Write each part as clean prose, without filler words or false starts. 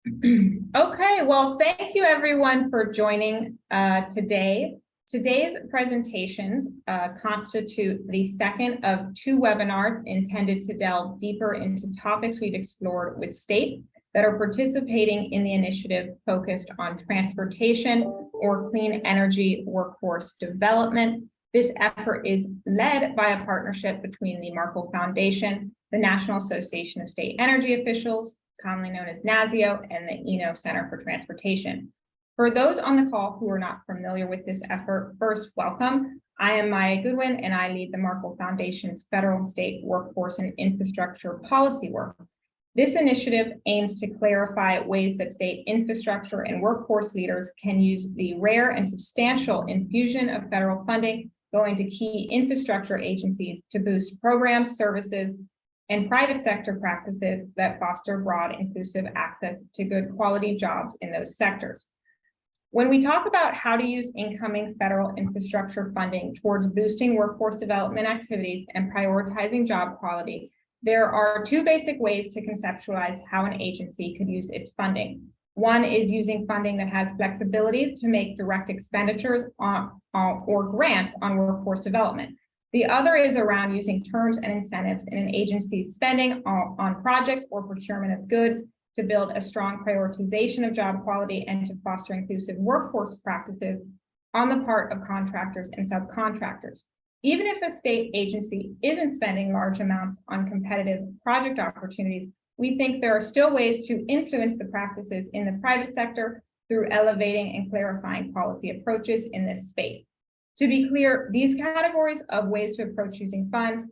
Okay, well, thank you everyone for joining today. Today's presentations constitute the second of two webinars intended to delve deeper into topics we've explored with states that are participating in the initiative focused on transportation or clean energy workforce development. This effort is led by a partnership between the Markle Foundation, the National Association of State Energy Officials, commonly known as NASIO, and the ENO Center for Transportation. For those on the call who are not familiar with this effort, first, welcome. I am Maya Goodwin, and I lead the Markle Foundation's federal and state workforce and infrastructure policy work. This initiative aims to clarify ways that state infrastructure and workforce leaders can use the rare and substantial infusion of federal funding going to key infrastructure agencies to boost programs, services, and private sector practices that foster broad, inclusive access to good quality jobs in those sectors. When we talk about how to use incoming federal infrastructure funding towards boosting workforce development activities and prioritizing job quality, there are two basic ways to conceptualize how an agency could use its funding. One is using funding that has flexibilities to make direct expenditures or grants on workforce development. The other is around using terms and incentives in an agency's spending on projects or procurement of goods to build a strong prioritization of job quality and to foster inclusive workforce practices on the part of contractors and subcontractors. Even if a state agency isn't spending large amounts on competitive project opportunities, we think there are still ways to influence the practices in the private sector through elevating and clarifying policy approaches in this space. To be clear, these categories of ways to approach using funds,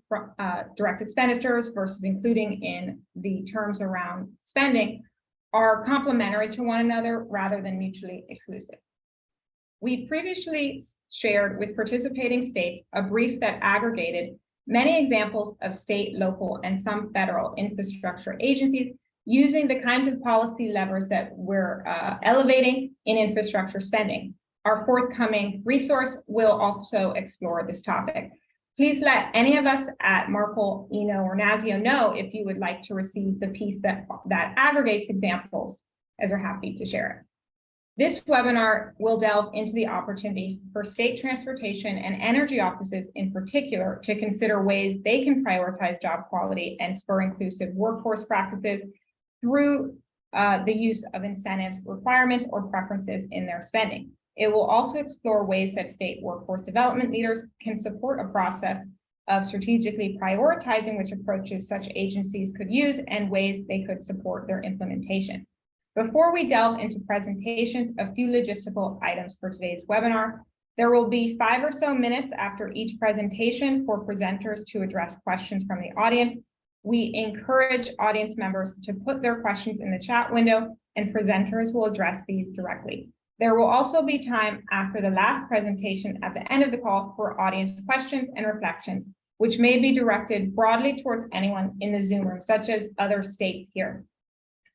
direct expenditures versus including in the terms around spending, are complementary to one another rather than mutually exclusive. We previously shared with participating states a brief that aggregated many examples of state, local, and some federal infrastructure agencies using the kinds of policy levers that we're elevating in infrastructure spending. Our forthcoming resource will also explore this topic. Please let any of us at Markle, ENO, or NASIO know if you would like to receive the piece that aggregates examples, as we're happy to share it. This webinar will delve into the opportunity for state transportation and energy offices in particular to consider ways they can prioritize job quality and spur inclusive workforce practices through the use of incentives, requirements, or preferences in their spending. It will also explore ways that state workforce development leaders can support a process of strategically prioritizing which approaches such agencies could use and ways they could support their implementation. Before we delve into presentations, a few logistical items for today's webinar. There will be 5 or so minutes after each presentation for presenters to address questions from the audience. We encourage audience members to put their questions in the chat window, and presenters will address these directly. There will also be time after the last presentation at the end of the call for audience questions and reflections, which may be directed broadly towards anyone in the Zoom room, such as other states here.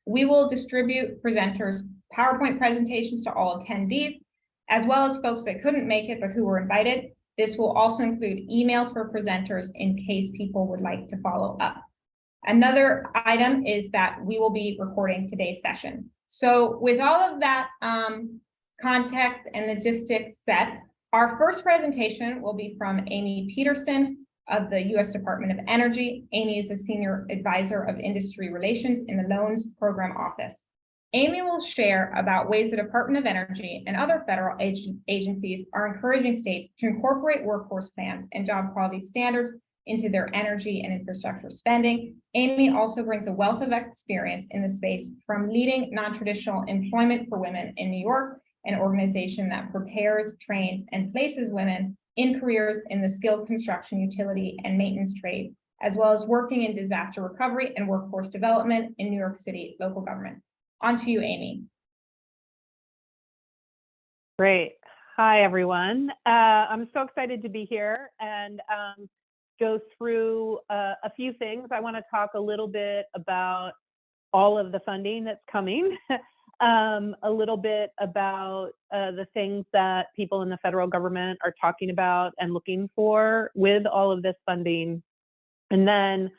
We will distribute presenters' PowerPoint presentations to all attendees, as well as folks that couldn't make it but who were invited. This will also include emails for presenters in case people would like to follow up. Another item is that we will be recording today's session. So with all of that context and logistics set, our first presentation will be from Amy Peterson of the U.S. Department of Energy. Amy is a Senior Advisor of Industry Relations in the Loans Program Office. Amy will share about ways the Department of Energy and other federal agencies are encouraging states to incorporate workforce plans and job quality standards into their energy and infrastructure spending. Amy also brings a wealth of experience in the space from leading non-traditional employment for women in New York, an organization that prepares, trains, and places women in careers in the skilled construction, utility, and maintenance trade, as well as working in disaster recovery and workforce development in New York City local government. On to you, Amy. Great. Hi, everyone. I'm so excited to be here and go through a few things. I want to talk a little bit about all of the funding that's coming. A little bit about the things that people in the federal government are talking about and looking for with all of this funding. And then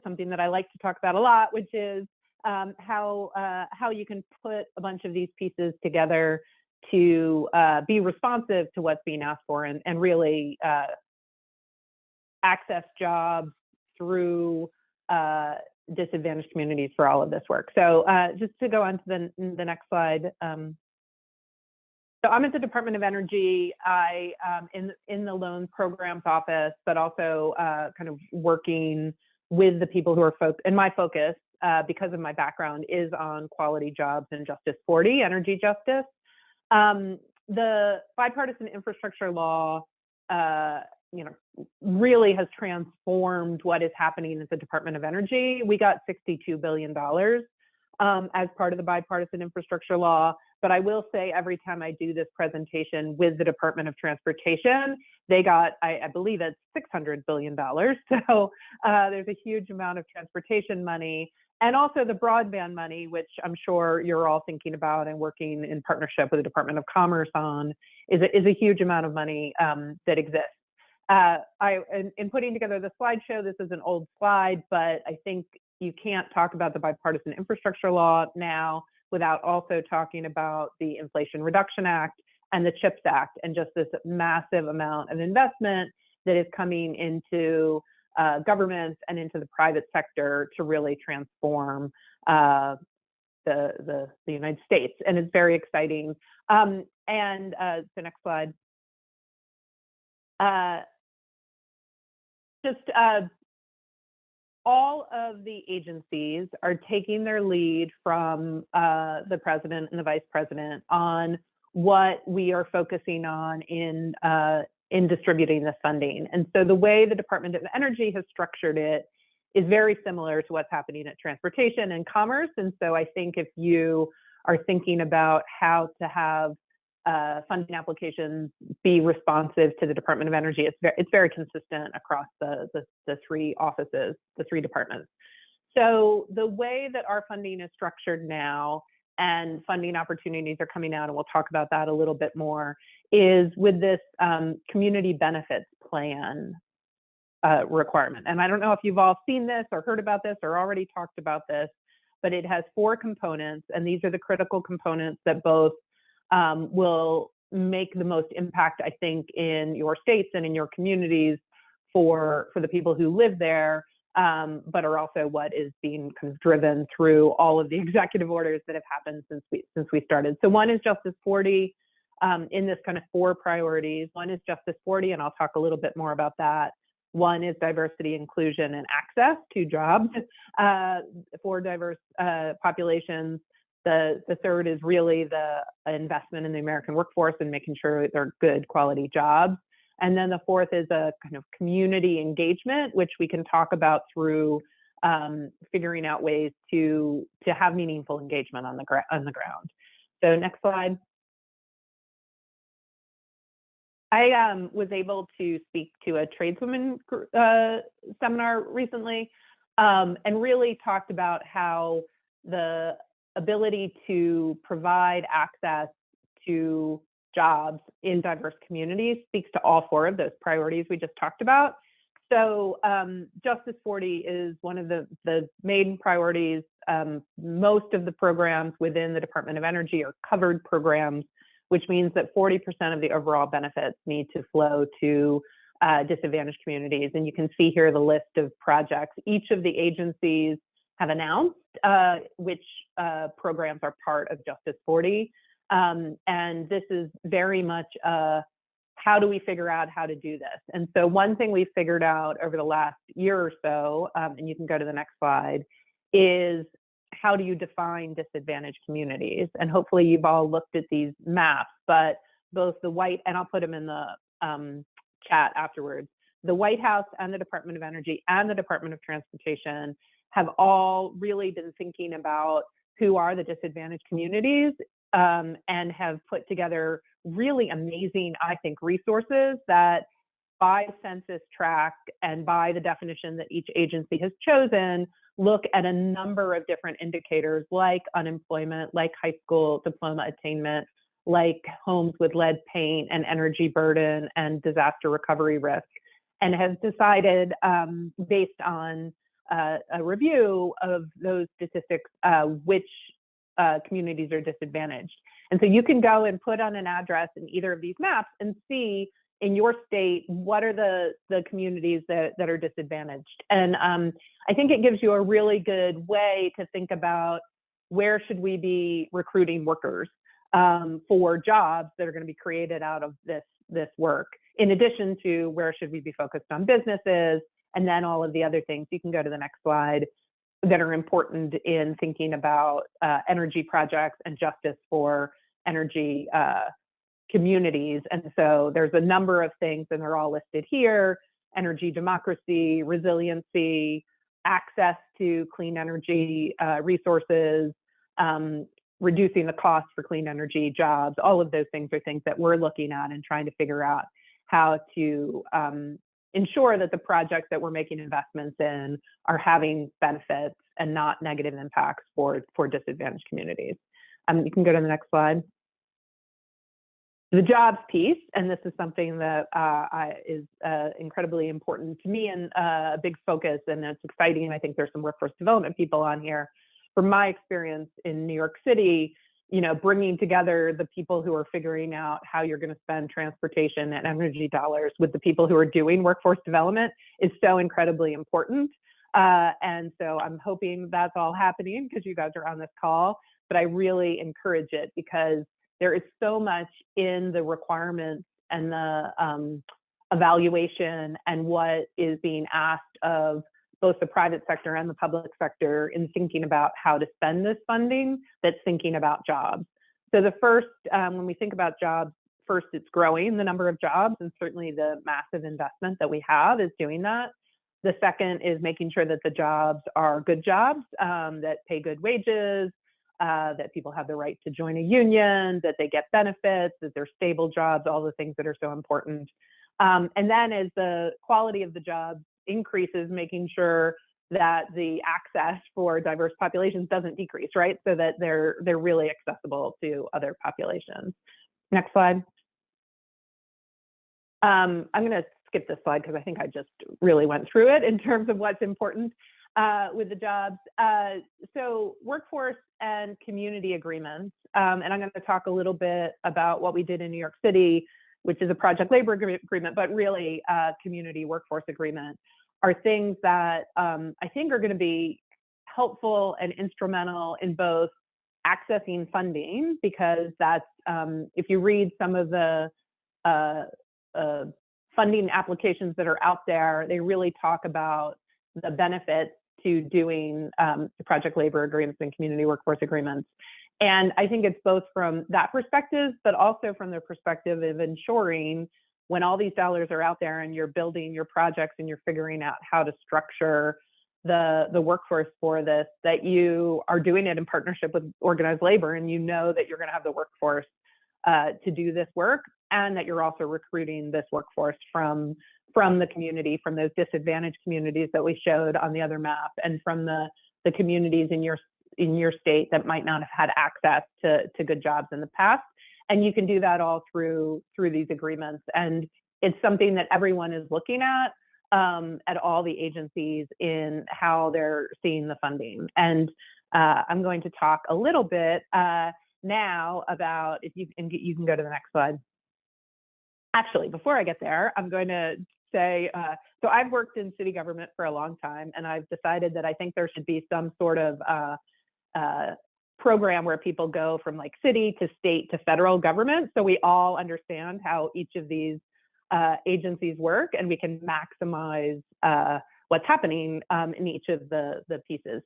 something that I like to talk about a lot, which is how you can put a bunch of these pieces together to be responsive to what's being asked for and really access jobs through disadvantaged communities for all of this work. So just to go on to the next slide. So I'm at the Department of Energy. I in the loan programs office, but also kind of working with the people who are and my focus, because of my background, is on quality jobs and Justice 40, energy justice. The bipartisan infrastructure law, really has transformed what is happening at the Department of Energy. We got $62 billion as part of the bipartisan infrastructure law. But I will say every time I do this presentation with the Department of Transportation, they got, I believe it's $600 billion. So there's a huge amount of transportation money, and also the broadband money, which I'm sure you're all thinking about and working in partnership with the Department of Commerce on, is a huge amount of money that exists. In putting together the slideshow, this is an old slide, but I think you can't talk about the bipartisan infrastructure law now without also talking about the Inflation Reduction Act and the CHIPS Act, and just this massive amount of investment that is coming into governments and into the private sector to really transform the United States. And it's very exciting. The next slide. All of the agencies are taking their lead from the president and the vice president on what we are focusing on in distributing this funding. And so the way the Department of Energy has structured it is very similar to what's happening at Transportation and Commerce. And so I think if you are thinking about how to have funding applications be responsive to the Department of Energy, it's very consistent across the three offices, the three departments. So the way that our funding is structured now, and funding opportunities are coming out, and we'll talk about that a little bit more, is with this community benefits plan requirement. And I don't know if you've all seen this or heard about this or already talked about this, but it has 4 components, and these are the critical components that both will make the most impact, I think, in your states and in your communities for the people who live there, but are also what is being kind of driven through all of the executive orders that have happened since we started. So one is Justice 40 in this kind of 4 priorities. One is Justice 40, and I'll talk a little bit more about that. One is diversity, inclusion, and access to jobs for diverse populations. The third is really the investment in the American workforce and making sure they're good quality jobs. And then the fourth is a kind of community engagement, which we can talk about through figuring out ways to have meaningful engagement on the ground. So next slide. I was able to speak to a tradeswomen seminar recently and really talked about how the ability to provide access to jobs in diverse communities speaks to all 4 of those priorities we just talked about. So Justice 40 is one of the main priorities. Most of the programs within the Department of Energy are covered programs, which means that 40% of the overall benefits need to flow to disadvantaged communities. And you can see here the list of projects. Each of the agencies have announced which programs are part of Justice 40. And this is very much how do we figure out how to do this? And so one thing we've figured out over the last year or so, and you can go to the next slide, is how do you define disadvantaged communities? And hopefully you've all looked at these maps, but both the White, and I'll put them in the chat afterwards, the White House and the Department of Energy and the Department of Transportation have all really been thinking about who are the disadvantaged communities and have put together really amazing, I think, resources that by census tract and by the definition that each agency has chosen, look at a number of different indicators like unemployment, like high school diploma attainment, like homes with lead paint and energy burden and disaster recovery risk, and has decided based on a review of those statistics, which communities are disadvantaged. And so you can go and put on an address in either of these maps and see in your state, what are the communities that are disadvantaged? And I think it gives you a really good way to think about where should we be recruiting workers for jobs that are going to be created out of this work, in addition to where should we be focused on businesses, and then all of the other things. You can go to the next slide that are important in thinking about energy projects and justice for energy communities. And so there's a number of things, and they're all listed here: energy democracy, resiliency, access to clean energy resources, reducing the cost for clean energy jobs. All of those things are things that we're looking at and trying to figure out how to ensure that the projects that we're making investments in are having benefits and not negative impacts for disadvantaged communities. You can go to the next slide. The jobs piece, and this is something that is incredibly important to me and a big focus, and it's exciting. I think there's some workforce development people on here. From my experience in New York City, bringing together the people who are figuring out how you're going to spend transportation and energy dollars with the people who are doing workforce development is so incredibly important. And so I'm hoping that's all happening because you guys are on this call, but I really encourage it because there is so much in the requirements and the evaluation and what is being asked of both the private sector and the public sector in thinking about how to spend this funding that's thinking about jobs. So the first, when we think about jobs, first it's growing the number of jobs, and certainly the massive investment that we have is doing that. The second is making sure that the jobs are good jobs, that pay good wages, that people have the right to join a union, that they get benefits, that they're stable jobs, all the things that are so important. And then as the quality of the jobs increases, making sure that the access for diverse populations doesn't decrease, right? So that they're really accessible to other populations. Next slide. I'm going to skip this slide because I think I just really went through it in terms of what's important with the jobs. So workforce and community agreements, and I'm going to talk a little bit about what we did in New York City, which is a project labor agreement, but really community workforce agreement, are things that I think are going to be helpful and instrumental in both accessing funding, because that's, if you read some of the funding applications that are out there, they really talk about the benefits to doing project labor agreements and community workforce agreements. And I think it's both from that perspective, but also from the perspective of ensuring when all these dollars are out there and you're building your projects and you're figuring out how to structure the workforce for this, that you are doing it in partnership with organized labor, and you know that you're going to have the workforce to do this work, and that you're also recruiting this workforce from the community, from those disadvantaged communities that we showed on the other map, and from the communities in your state that might not have had access to good jobs in the past. And you can do that all through these agreements. And it's something that everyone is looking at all the agencies in how they're seeing the funding. And I'm going to talk a little bit now about, if you can go to the next slide. Actually, before I get there, I'm going to say, so I've worked in city government for a long time, and I've decided that I think there should be some sort of program where people go from like city to state to federal government, so we all understand how each of these agencies work, and we can maximize what's happening in each of the pieces.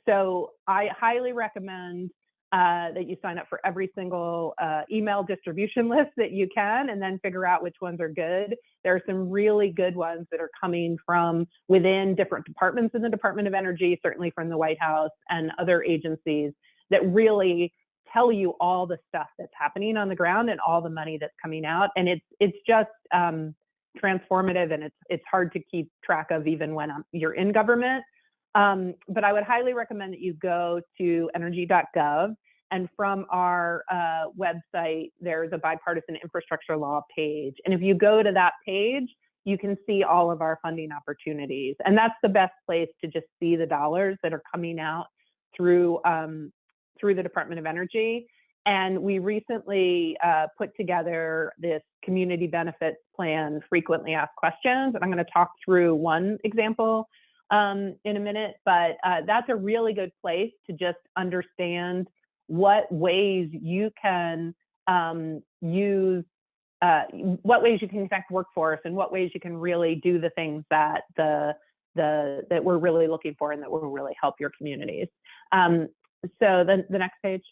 So I highly recommend that you sign up for every single email distribution list that you can, and then figure out which ones are good. There are some really good ones that are coming from within different departments in the Department of Energy, certainly from the White House and other agencies, that really tell you all the stuff that's happening on the ground and all the money that's coming out. And it's just transformative, and it's hard to keep track of even when you're in government. But I would highly recommend that you go to energy.gov, and from our website, there's a bipartisan infrastructure law page. And if you go to that page, you can see all of our funding opportunities. And that's the best place to just see the dollars that are coming out through the Department of Energy. And we recently put together this community benefits plan, frequently asked questions. And I'm going to talk through one example in a minute, but that's a really good place to just understand what ways you can what ways you can affect workforce and what ways you can really do the things that that we're really looking for and that will really help your communities. So the next page.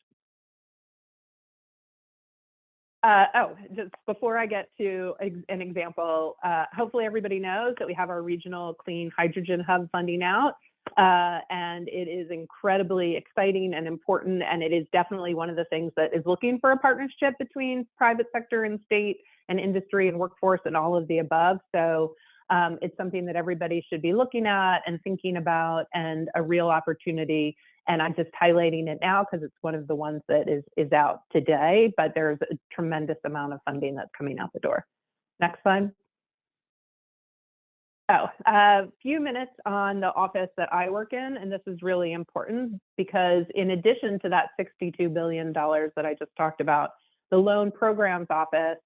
Just before I get to an example, hopefully everybody knows that we have our regional clean hydrogen hub funding out, and it is incredibly exciting and important, and it is definitely one of the things that is looking for a partnership between private sector and state and industry and workforce and all of the above. So it's something that everybody should be looking at and thinking about, and a real opportunity. And I'm just highlighting it now because it's one of the ones that is out today, but there's a tremendous amount of funding that's coming out the door. Next slide. Oh, a few minutes on the office that I work in, and this is really important because in addition to that $62 billion that I just talked about, the Loan Programs Office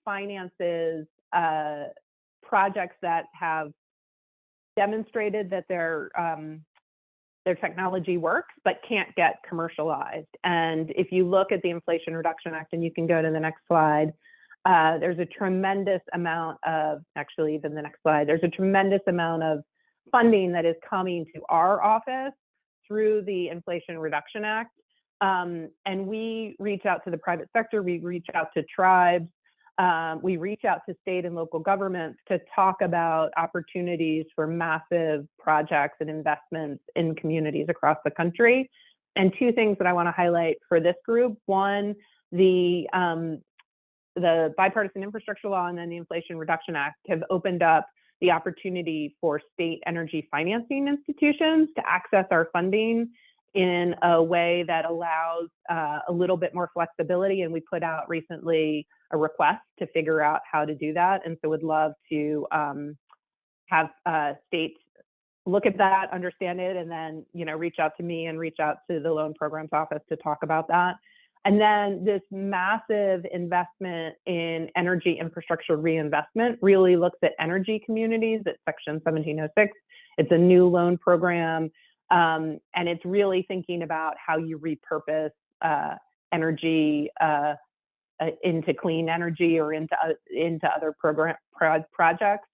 finances projects that have demonstrated that their technology works but can't get commercialized. And if you look at the Inflation Reduction Act, and you can go to the next slide, there's a tremendous amount of, actually even the next slide, there's a tremendous amount of funding that is coming to our office through the Inflation Reduction Act. And we reach out to the private sector, we reach out to tribes, we reach out to state and local governments to talk about opportunities for massive projects and investments in communities across the country. And two things that I want to highlight for this group: one, the Bipartisan Infrastructure Law and then the Inflation Reduction Act have opened up the opportunity for state energy financing institutions to access our funding in a way that allows a little bit more flexibility. And we put out recently a request to figure out how to do that. And so would love to have states look at that, understand it, and then, you know, reach out to me and reach out to the Loan Programs Office to talk about that. And then this massive investment in energy infrastructure reinvestment really looks at energy communities at Section 1706. It's a new loan program, and it's really thinking about how you repurpose energy into clean energy or into other projects.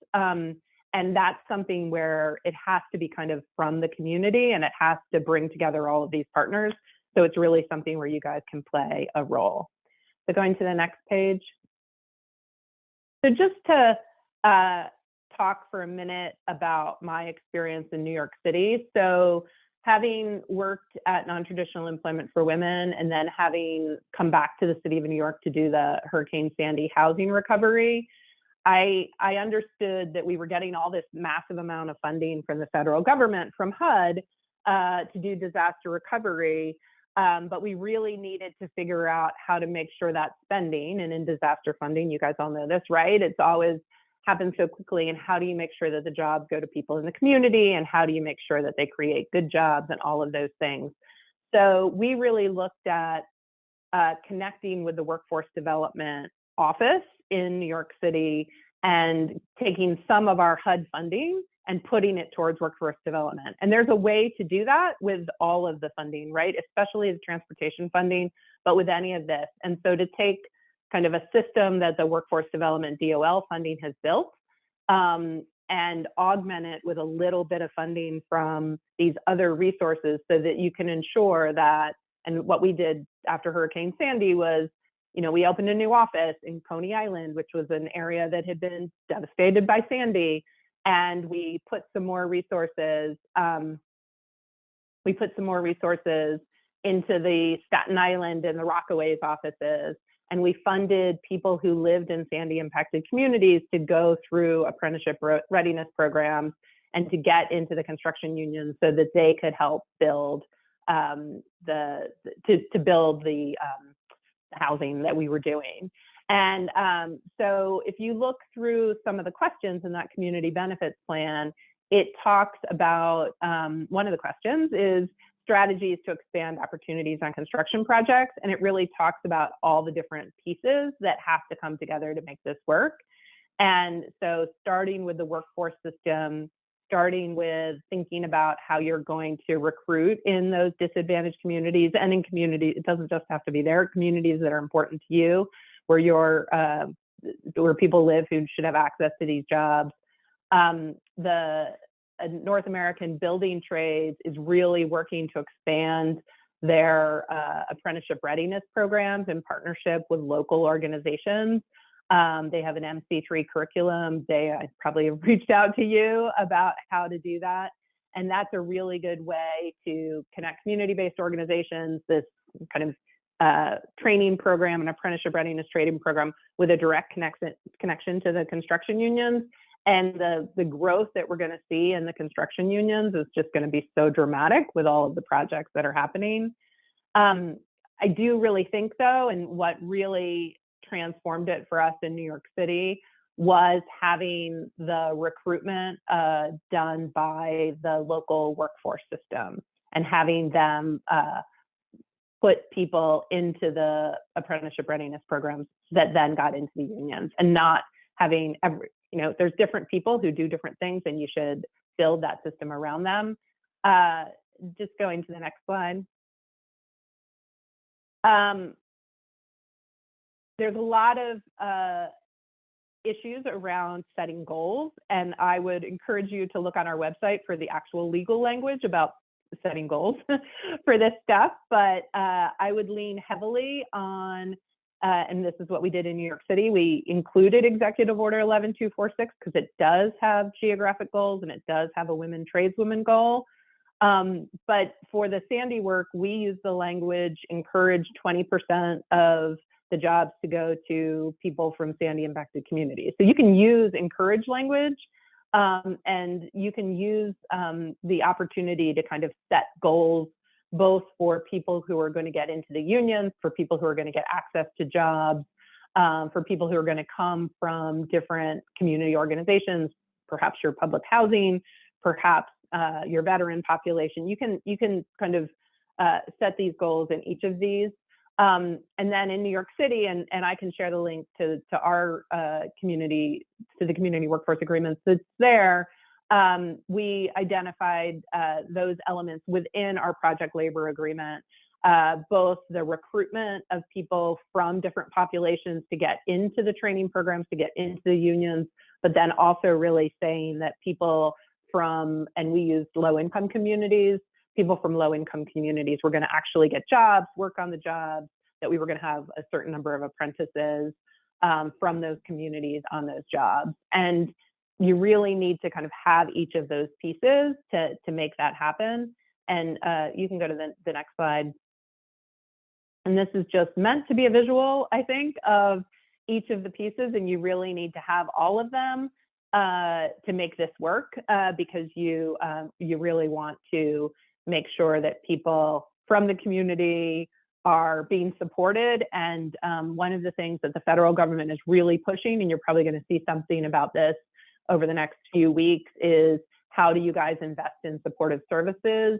And that's something where it has to be kind of from the community, and it has to bring together all of these partners. So it's really something where you guys can play a role. So going to the next page. So just to talk for a minute about my experience in New York City. So having worked at Non-Traditional Employment for Women, and then having come back to the city of New York to do the Hurricane Sandy housing recovery, I understood that we were getting all this massive amount of funding from the federal government, from HUD, to do disaster recovery. But we really needed to figure out how to make sure that spending, and in disaster funding, you guys all know this, right? It's always happens so quickly. And how do you make sure that the jobs go to people in the community? And how do you make sure that they create good jobs and all of those things? So we really looked at connecting with the Workforce Development Office in New York City and taking some of our HUD funding and putting it towards workforce development. And there's a way to do that with all of the funding, right? Especially the transportation funding, but with any of this. And so to take kind of a system that the workforce development DOL funding has built and augment it with a little bit of funding from these other resources so that you can ensure that, and what we did after Hurricane Sandy was, you know, we opened a new office in Coney Island, which was an area that had been devastated by Sandy. And we put some more resources. Into the Staten Island and the Rockaways offices, and we funded people who lived in Sandy-impacted communities to go through apprenticeship readiness programs and to get into the construction unions so that they could help build build the housing that we were doing. And so if you look through some of the questions in that community benefits plan, it talks about, one of the questions is strategies to expand opportunities on construction projects. And it really talks about all the different pieces that have to come together to make this work. And so starting with the workforce system, starting with thinking about how you're going to recruit in those disadvantaged communities and in communities, it doesn't just have to be there, communities that are important to you, where people live who should have access to these jobs. The North American Building Trades is really working to expand their apprenticeship readiness programs in partnership with local organizations. They have an MC3 curriculum. I probably have reached out to you about how to do that. And that's a really good way to connect community-based organizations, this kind of training program, an apprenticeship readiness training program with a direct connection to the construction unions. And the growth that we're going to see in the construction unions is just going to be so dramatic with all of the projects that are happening. I do really think, though, and what really transformed it for us in New York City was having the recruitment done by the local workforce system and having them put people into the apprenticeship readiness programs that then got into the unions, and not having there's different people who do different things, and you should build that system around them. Just going to the next slide. There's a lot of issues around setting goals, and I would encourage you to look on our website for the actual legal language about setting goals for this stuff. But I would lean heavily on, and this is what we did in New York City, we included Executive Order 11246 because it does have geographic goals and it does have a women tradeswomen goal. But for the Sandy work, we use the language encourage 20% of the jobs to go to people from Sandy impacted communities. So you can use encourage language, and you can use the opportunity to kind of set goals, both for people who are going to get into the unions, for people who are going to get access to jobs, for people who are going to come from different community organizations, perhaps your public housing, perhaps your veteran population. You can kind of set these goals in each of these. And then in New York City, and I can share the link to our community, to the community workforce agreements that's there, we identified those elements within our project labor agreement, both the recruitment of people from different populations to get into the training programs, to get into the unions, but then also really saying that people from, and we used low-income communities, people from low-income communities were going to actually get jobs, work on the jobs, that we were going to have a certain number of apprentices from those communities on those jobs. And you really need to kind of have each of those pieces to make that happen. And you can go to the next slide. And this is just meant to be a visual, I think, of each of the pieces, and you really need to have all of them to make this work, because you really want to make sure that people from the community are being supported. And one of the things that the federal government is really pushing, and you're probably going to see something about this over the next few weeks, is how do you guys invest in supportive services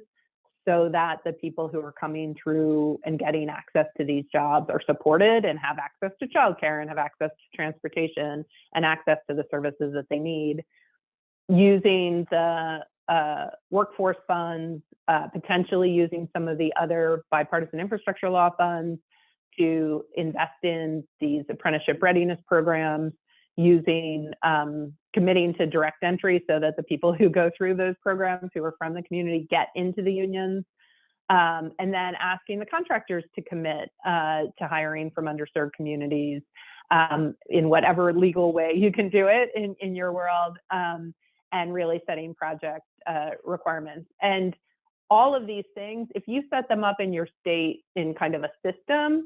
so that the people who are coming through and getting access to these jobs are supported and have access to childcare and have access to transportation and access to the services that they need, using the workforce funds, potentially using some of the other bipartisan infrastructure law funds to invest in these apprenticeship readiness programs, using committing to direct entry so that the people who go through those programs who are from the community get into the unions, and then asking the contractors to commit to hiring from underserved communities in whatever legal way you can do it in your world, and really setting project requirements. And all of these things, if you set them up in your state in kind of a system,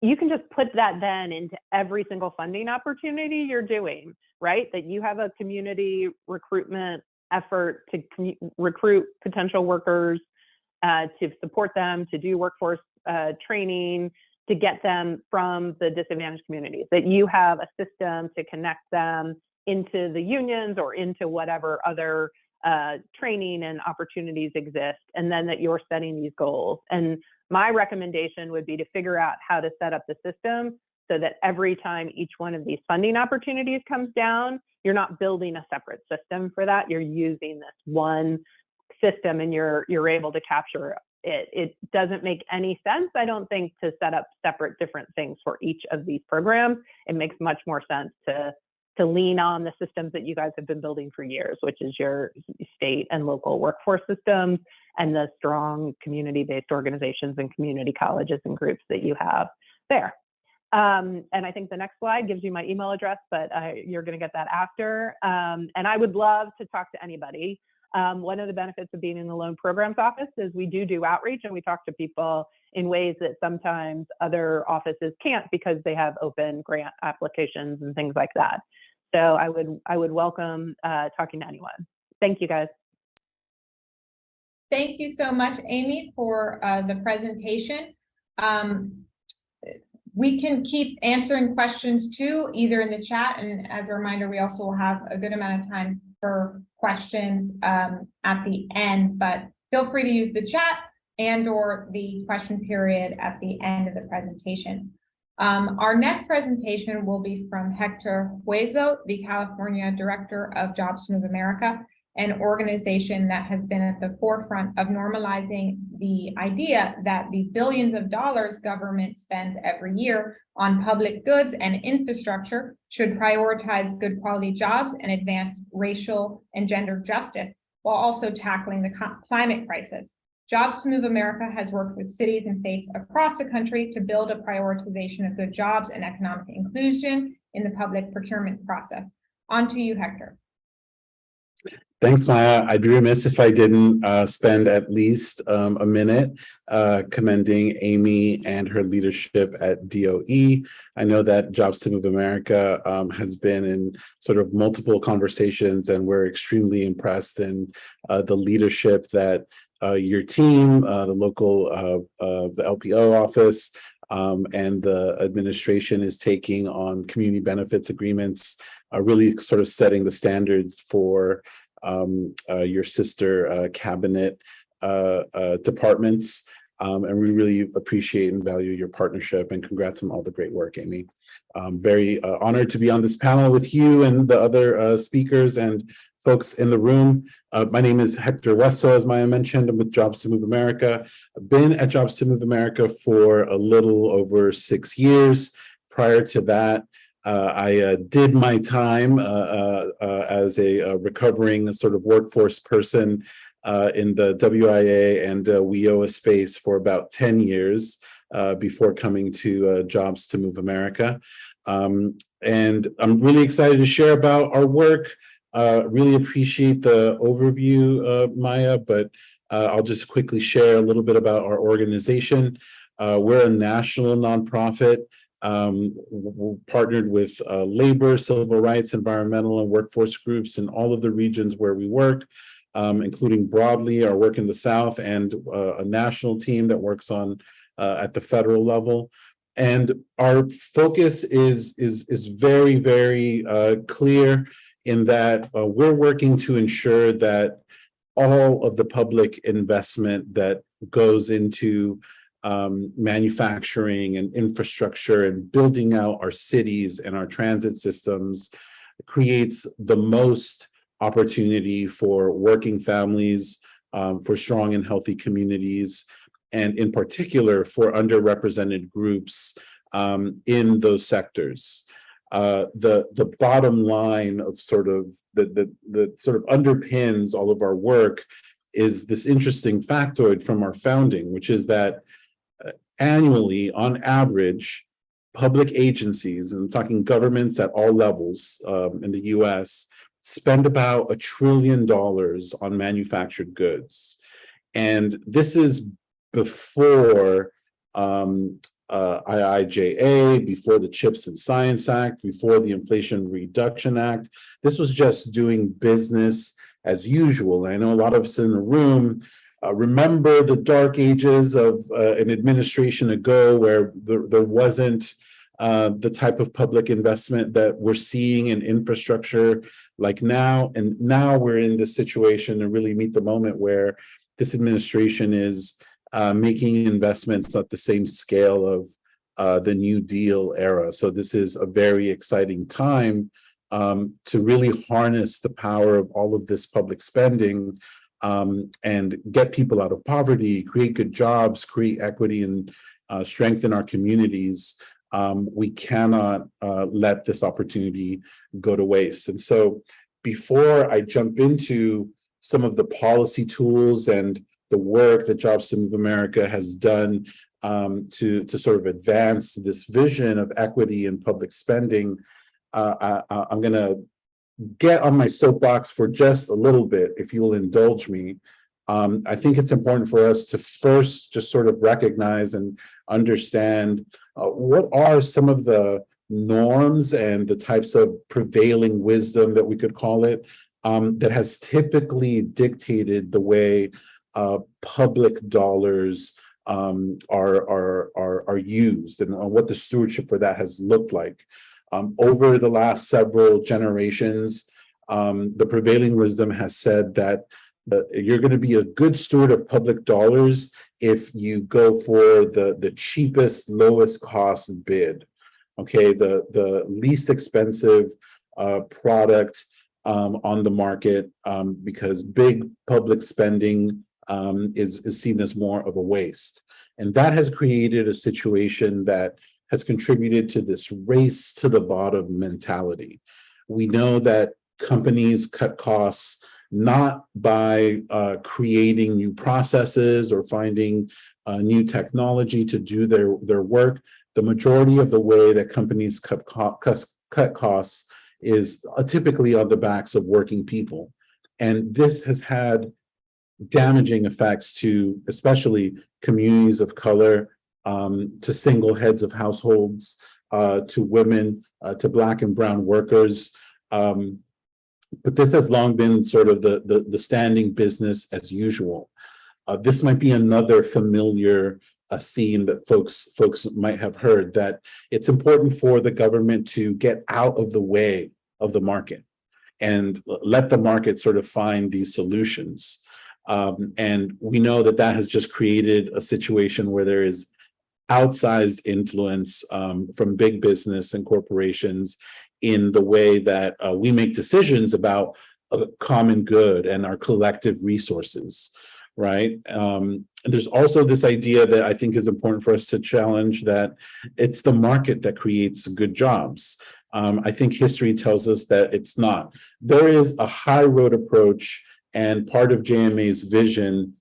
you can just put that then into every single funding opportunity you're doing, right? That you have a community recruitment effort to recruit potential workers, to support them, to do workforce training, to get them from the disadvantaged communities, that you have a system to connect them into the unions or into whatever other training and opportunities exist, and then that you're setting these goals. And my recommendation would be to figure out how to set up the system so that every time each one of these funding opportunities comes down, you're not building a separate system for that. You're using this one system and you're able to capture it. It doesn't make any sense, I don't think, to set up separate different things for each of these programs. It makes much more sense to lean on the systems that you guys have been building for years, which is your state and local workforce systems and the strong community-based organizations and community colleges and groups that you have there. And I think the next slide gives you my email address, but you're going to get that after. And I would love to talk to anybody. One of the benefits of being in the loan programs office is we do outreach, and we talk to people in ways that sometimes other offices can't because they have open grant applications and things like that. So I would welcome talking to anyone. Thank you, guys. Thank you so much, Amy, for the presentation. We can keep answering questions too, either in the chat, and as a reminder, we also will have a good amount of time for questions at the end, but feel free to use the chat and or the question period at the end of the presentation. Our next presentation will be from Hector Hueso, the California Director of Jobs to Move America, an organization that has been at the forefront of normalizing the idea that the billions of dollars government spends every year on public goods and infrastructure should prioritize good quality jobs and advance racial and gender justice, while also tackling the climate crisis. Jobs to Move America has worked with cities and states across the country to build a prioritization of good jobs and economic inclusion in the public procurement process. On to you, Hector. Thanks, Maya. I'd be remiss if I didn't spend at least a minute commending Amy and her leadership at DOE. I know that Jobs to Move America has been in sort of multiple conversations, and we're extremely impressed in the leadership that your team, the local, the LPO office, and the administration is taking on community benefits agreements, really sort of setting the standards for your sister cabinet departments. And we really appreciate and value your partnership, and congrats on all the great work, Amy. Very honored to be on this panel with you and the other speakers and folks in the room. My name is Hector Hueso, as Maya mentioned. I'm with Jobs to Move America. I've been at Jobs to Move America for a little over 6 years. Prior to that, I did my time as a recovering sort of workforce person in the WIA and WIOA space for about 10 years before coming to Jobs to Move America. And I'm really excited to share about our work. Really appreciate the overview, Maya, but I'll just quickly share a little bit about our organization. We're a national nonprofit. We're partnered with labor, civil rights, environmental, and workforce groups in all of the regions where we work, including broadly our work in the South, and a national team that works on at the federal level. And our focus is very, very clear in that we're working to ensure that all of the public investment that goes into manufacturing and infrastructure and building out our cities and our transit systems creates the most opportunity for working families, for strong and healthy communities, and in particular for underrepresented groups in those sectors. The bottom line of sort of that sort of underpins all of our work is this interesting factoid from our founding, which is that annually, on average, public agencies, and I'm talking governments at all levels in the US, spend about $1 trillion on manufactured goods. And this is before IIJA, before the CHIPS and Science Act, before the Inflation Reduction Act. This was just doing business as usual. I know a lot of us in the room remember the dark ages of an administration ago where there wasn't the type of public investment that we're seeing in infrastructure like now. And now we're in this situation to really meet the moment where this administration is making investments at the same scale of the New Deal era. So this is a very exciting time to really harness the power of all of this public spending and get people out of poverty, create good jobs, create equity, and strengthen our communities. We cannot let this opportunity go to waste. And so before I jump into some of the policy tools and the work that Jobs to Move America has done to sort of advance this vision of equity in public spending, I'm going to get on my soapbox for just a little bit, if you'll indulge me. I think it's important for us to first just sort of recognize and understand what are some of the norms and the types of prevailing wisdom that we could call it that has typically dictated the way public dollars are used, and what the stewardship for that has looked like. Over the last several generations, the prevailing wisdom has said that you're going to be a good steward of public dollars if you go for the cheapest, lowest cost bid. Okay, the least expensive product on the market, because big public spending is seen as more of a waste. And that has created a situation that has contributed to this race to the bottom mentality. We know that companies cut costs not by creating new processes or finding new technology to do their work. The majority of the way that companies cut costs is typically on the backs of working people. And this has had damaging effects to especially communities of color, to single heads of households, to women, to Black and brown workers. But this has long been sort of the standing business as usual. This might be another familiar theme that folks might have heard, that it's important for the government to get out of the way of the market and let the market sort of find these solutions. And we know that has just created a situation where there is outsized influence from big business and corporations in the way that we make decisions about a common good and our collective resources, right? And there's also this idea that I think is important for us to challenge, that it's the market that creates good jobs. I think history tells us that it's not. There is a high road approach, and part of JMA's vision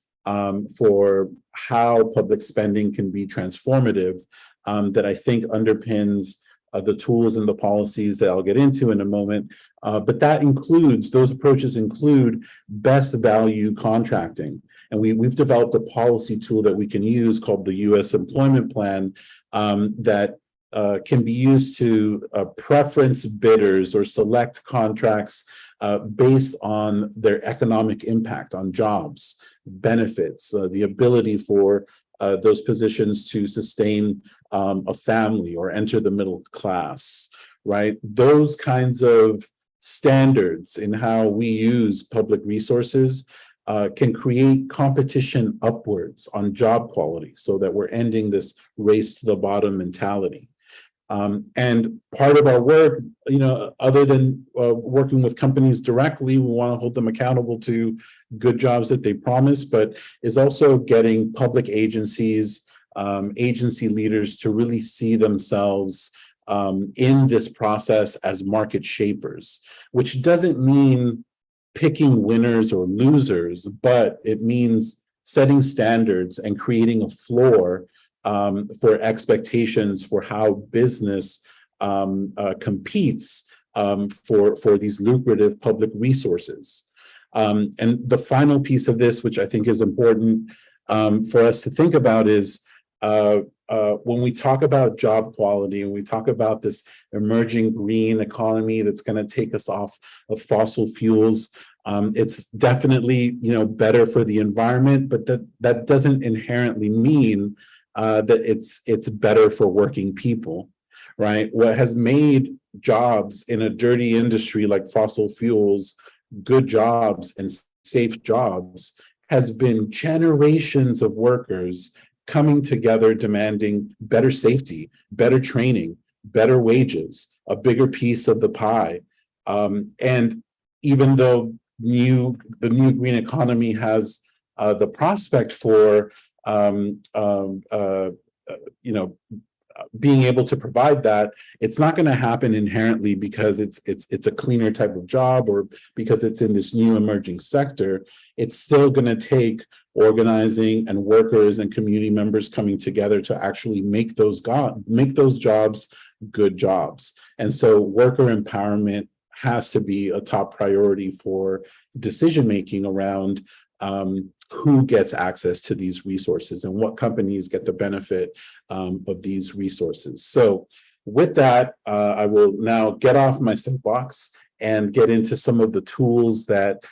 for how public spending can be transformative, that I think underpins the tools and the policies that I'll get into in a moment. But those approaches include best value contracting. And we've developed a policy tool that we can use called the U.S. Employment Plan that can be used to preference bidders or select contracts based on their economic impact on jobs, benefits, the ability for those positions to sustain a family or enter the middle class, right? Those kinds of standards in how we use public resources can create competition upwards on job quality, so that we're ending this race to the bottom mentality. And part of our work, other than working with companies directly, we want to hold them accountable to good jobs that they promise, but is also getting public agencies, agency leaders to really see themselves in this process as market shapers, which doesn't mean picking winners or losers, but it means setting standards and creating a floor for expectations for how business competes for these lucrative public resources. And the final piece of this, which I think is important for us to think about, is when we talk about job quality and we talk about this emerging green economy that's going to take us off of fossil fuels, It's definitely, better for the environment, but that doesn't inherently mean that it's better for working people, right? What has made jobs in a dirty industry like fossil fuels good jobs and safe jobs has been generations of workers coming together demanding better safety, better training, better wages, a bigger piece of the pie. And even though the new green economy has the prospect for being able to provide that, it's not going to happen inherently because it's a cleaner type of job or because it's in this new emerging sector. It's still going to take organizing and workers and community members coming together to actually make those jobs good jobs. And so worker empowerment has to be a top priority for decision making around who gets access to these resources and what companies get the benefit of these resources. So with that, I will now get off my soapbox and get into some of the tools that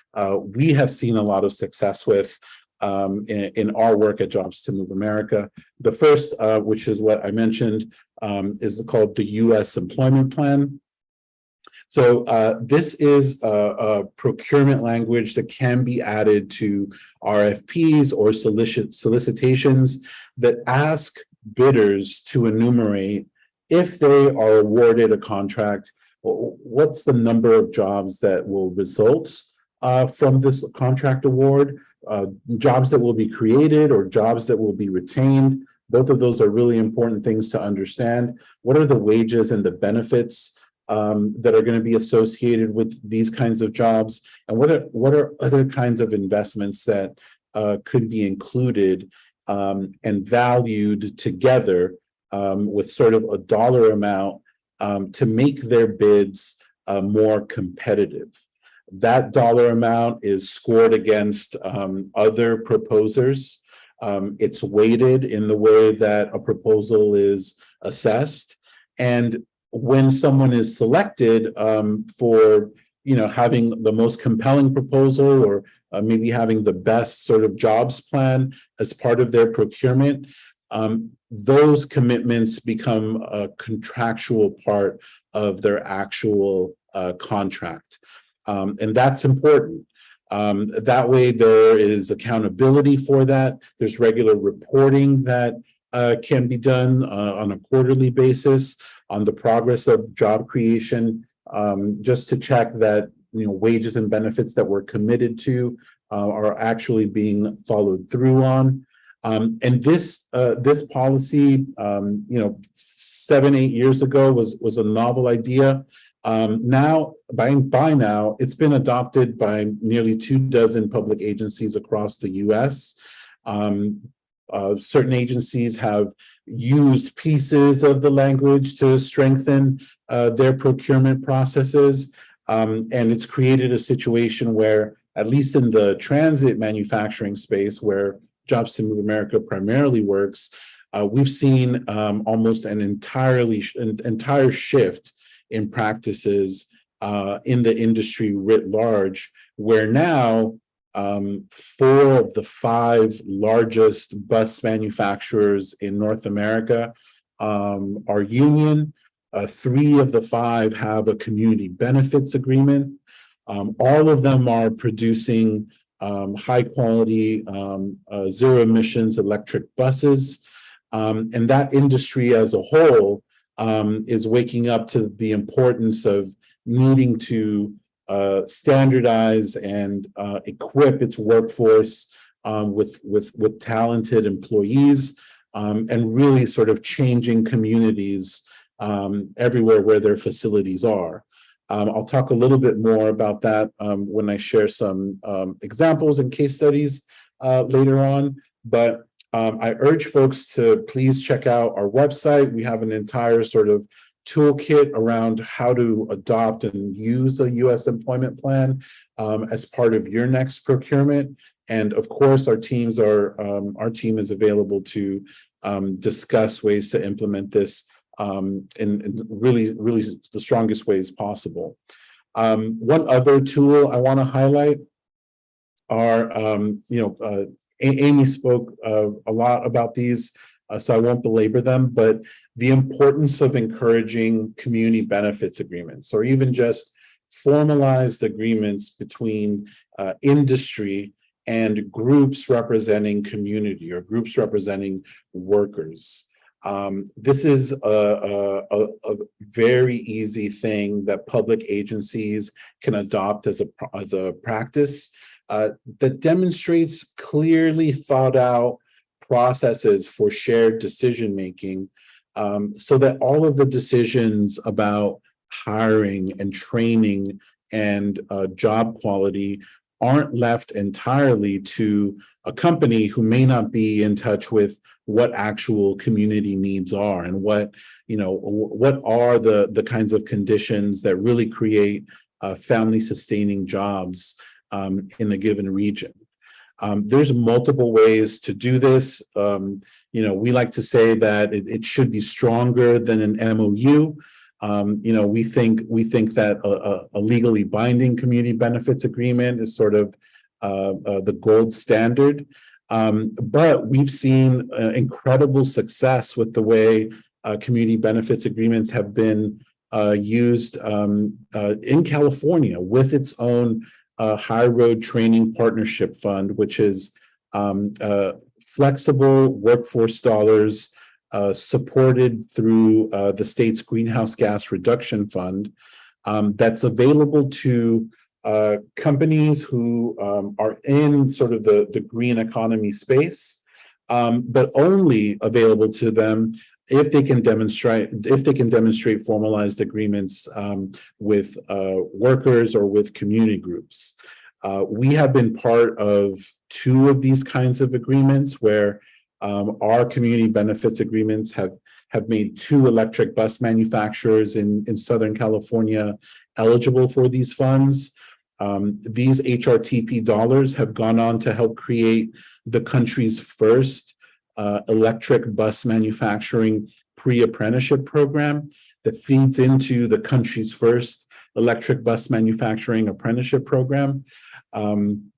we have seen a lot of success with in our work at Jobs to Move America. The first, which is what I mentioned, is called the U.S. Employment Plan. So this is a procurement language that can be added to RFPs or solicitations that ask bidders to enumerate, if they are awarded a contract, what's the number of jobs that will result from this contract award, jobs that will be created or jobs that will be retained. Both of those are really important things to understand. What are the wages and the benefits that are going to be associated with these kinds of jobs, and what are other kinds of investments that could be included and valued together with sort of a dollar amount to make their bids more competitive. That dollar amount is scored against other proposers. It's weighted in the way that a proposal is assessed, and when someone is selected for having the most compelling proposal or maybe having the best sort of jobs plan as part of their procurement, those commitments become a contractual part of their actual contract. And that's important. That way there is accountability for that. There's regular reporting that can be done on a quarterly basis on the progress of job creation, just to check that wages and benefits that we're committed to are actually being followed through on. And this policy, 7-8 years ago was a novel idea. Now, by now, it's been adopted by nearly 24 public agencies across the U.S. Certain agencies have used pieces of the language to strengthen their procurement processes, and it's created a situation where, at least in the transit manufacturing space, where Jobs to Move America primarily works, we've seen almost an entire shift in practices in the industry writ large, where now 4 of the 5 largest bus manufacturers in North America are union. 3 of the 5 have a community benefits agreement. All of them are producing high quality, zero emissions electric buses. And that industry as a whole is waking up to the importance of needing to standardize and equip its workforce with talented employees, and really sort of changing communities everywhere where their facilities are. I'll talk a little bit more about that when I share some examples and case studies later on, but I urge folks to please check out our website. We have an entire sort of toolkit around how to adopt and use a U.S. employment plan as part of your next procurement. And of course, our team is available to discuss ways to implement this in really the strongest ways possible. One other tool I want to highlight are, Amy spoke a lot about these, so I won't belabor them, but the importance of encouraging community benefits agreements, or even just formalized agreements between industry and groups representing community or groups representing workers. This is a very easy thing that public agencies can adopt as a practice that demonstrates clearly thought out processes for shared decision making, so that all of the decisions about hiring and training and job quality aren't left entirely to a company who may not be in touch with what actual community needs are, and what are the kinds of conditions that really create family sustaining jobs in a given region. There's multiple ways to do this. We like to say that it should be stronger than an MOU. We think that a legally binding community benefits agreement is sort of the gold standard. But we've seen incredible success with the way community benefits agreements have been used in California with its own High Road Training Partnership Fund, which is flexible workforce dollars supported through the state's greenhouse gas reduction fund, that's available to companies who are in sort of the green economy space, but only available to them if they can demonstrate formalized agreements with workers or with community groups. We have been part of 2 of these kinds of agreements where our community benefits agreements have made 2 electric bus manufacturers in Southern California eligible for these funds. These HRTP dollars have gone on to help create the country's first electric bus manufacturing pre-apprenticeship program that feeds into the country's first electric bus manufacturing apprenticeship program. And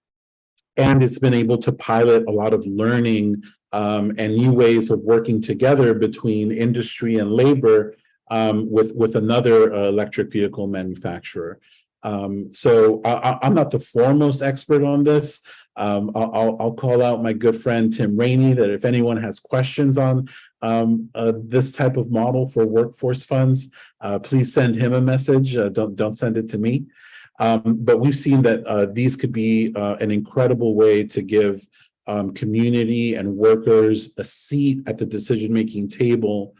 it's been able to pilot a lot of learning and new ways of working together between industry and labor with another electric vehicle manufacturer. So I'm not the foremost expert on this. I'll call out my good friend Tim Rainey, that if anyone has questions on this type of model for workforce funds, please send him a message. Don't send it to me. But we've seen that these could be an incredible way to give community and workers a seat at the decision-making table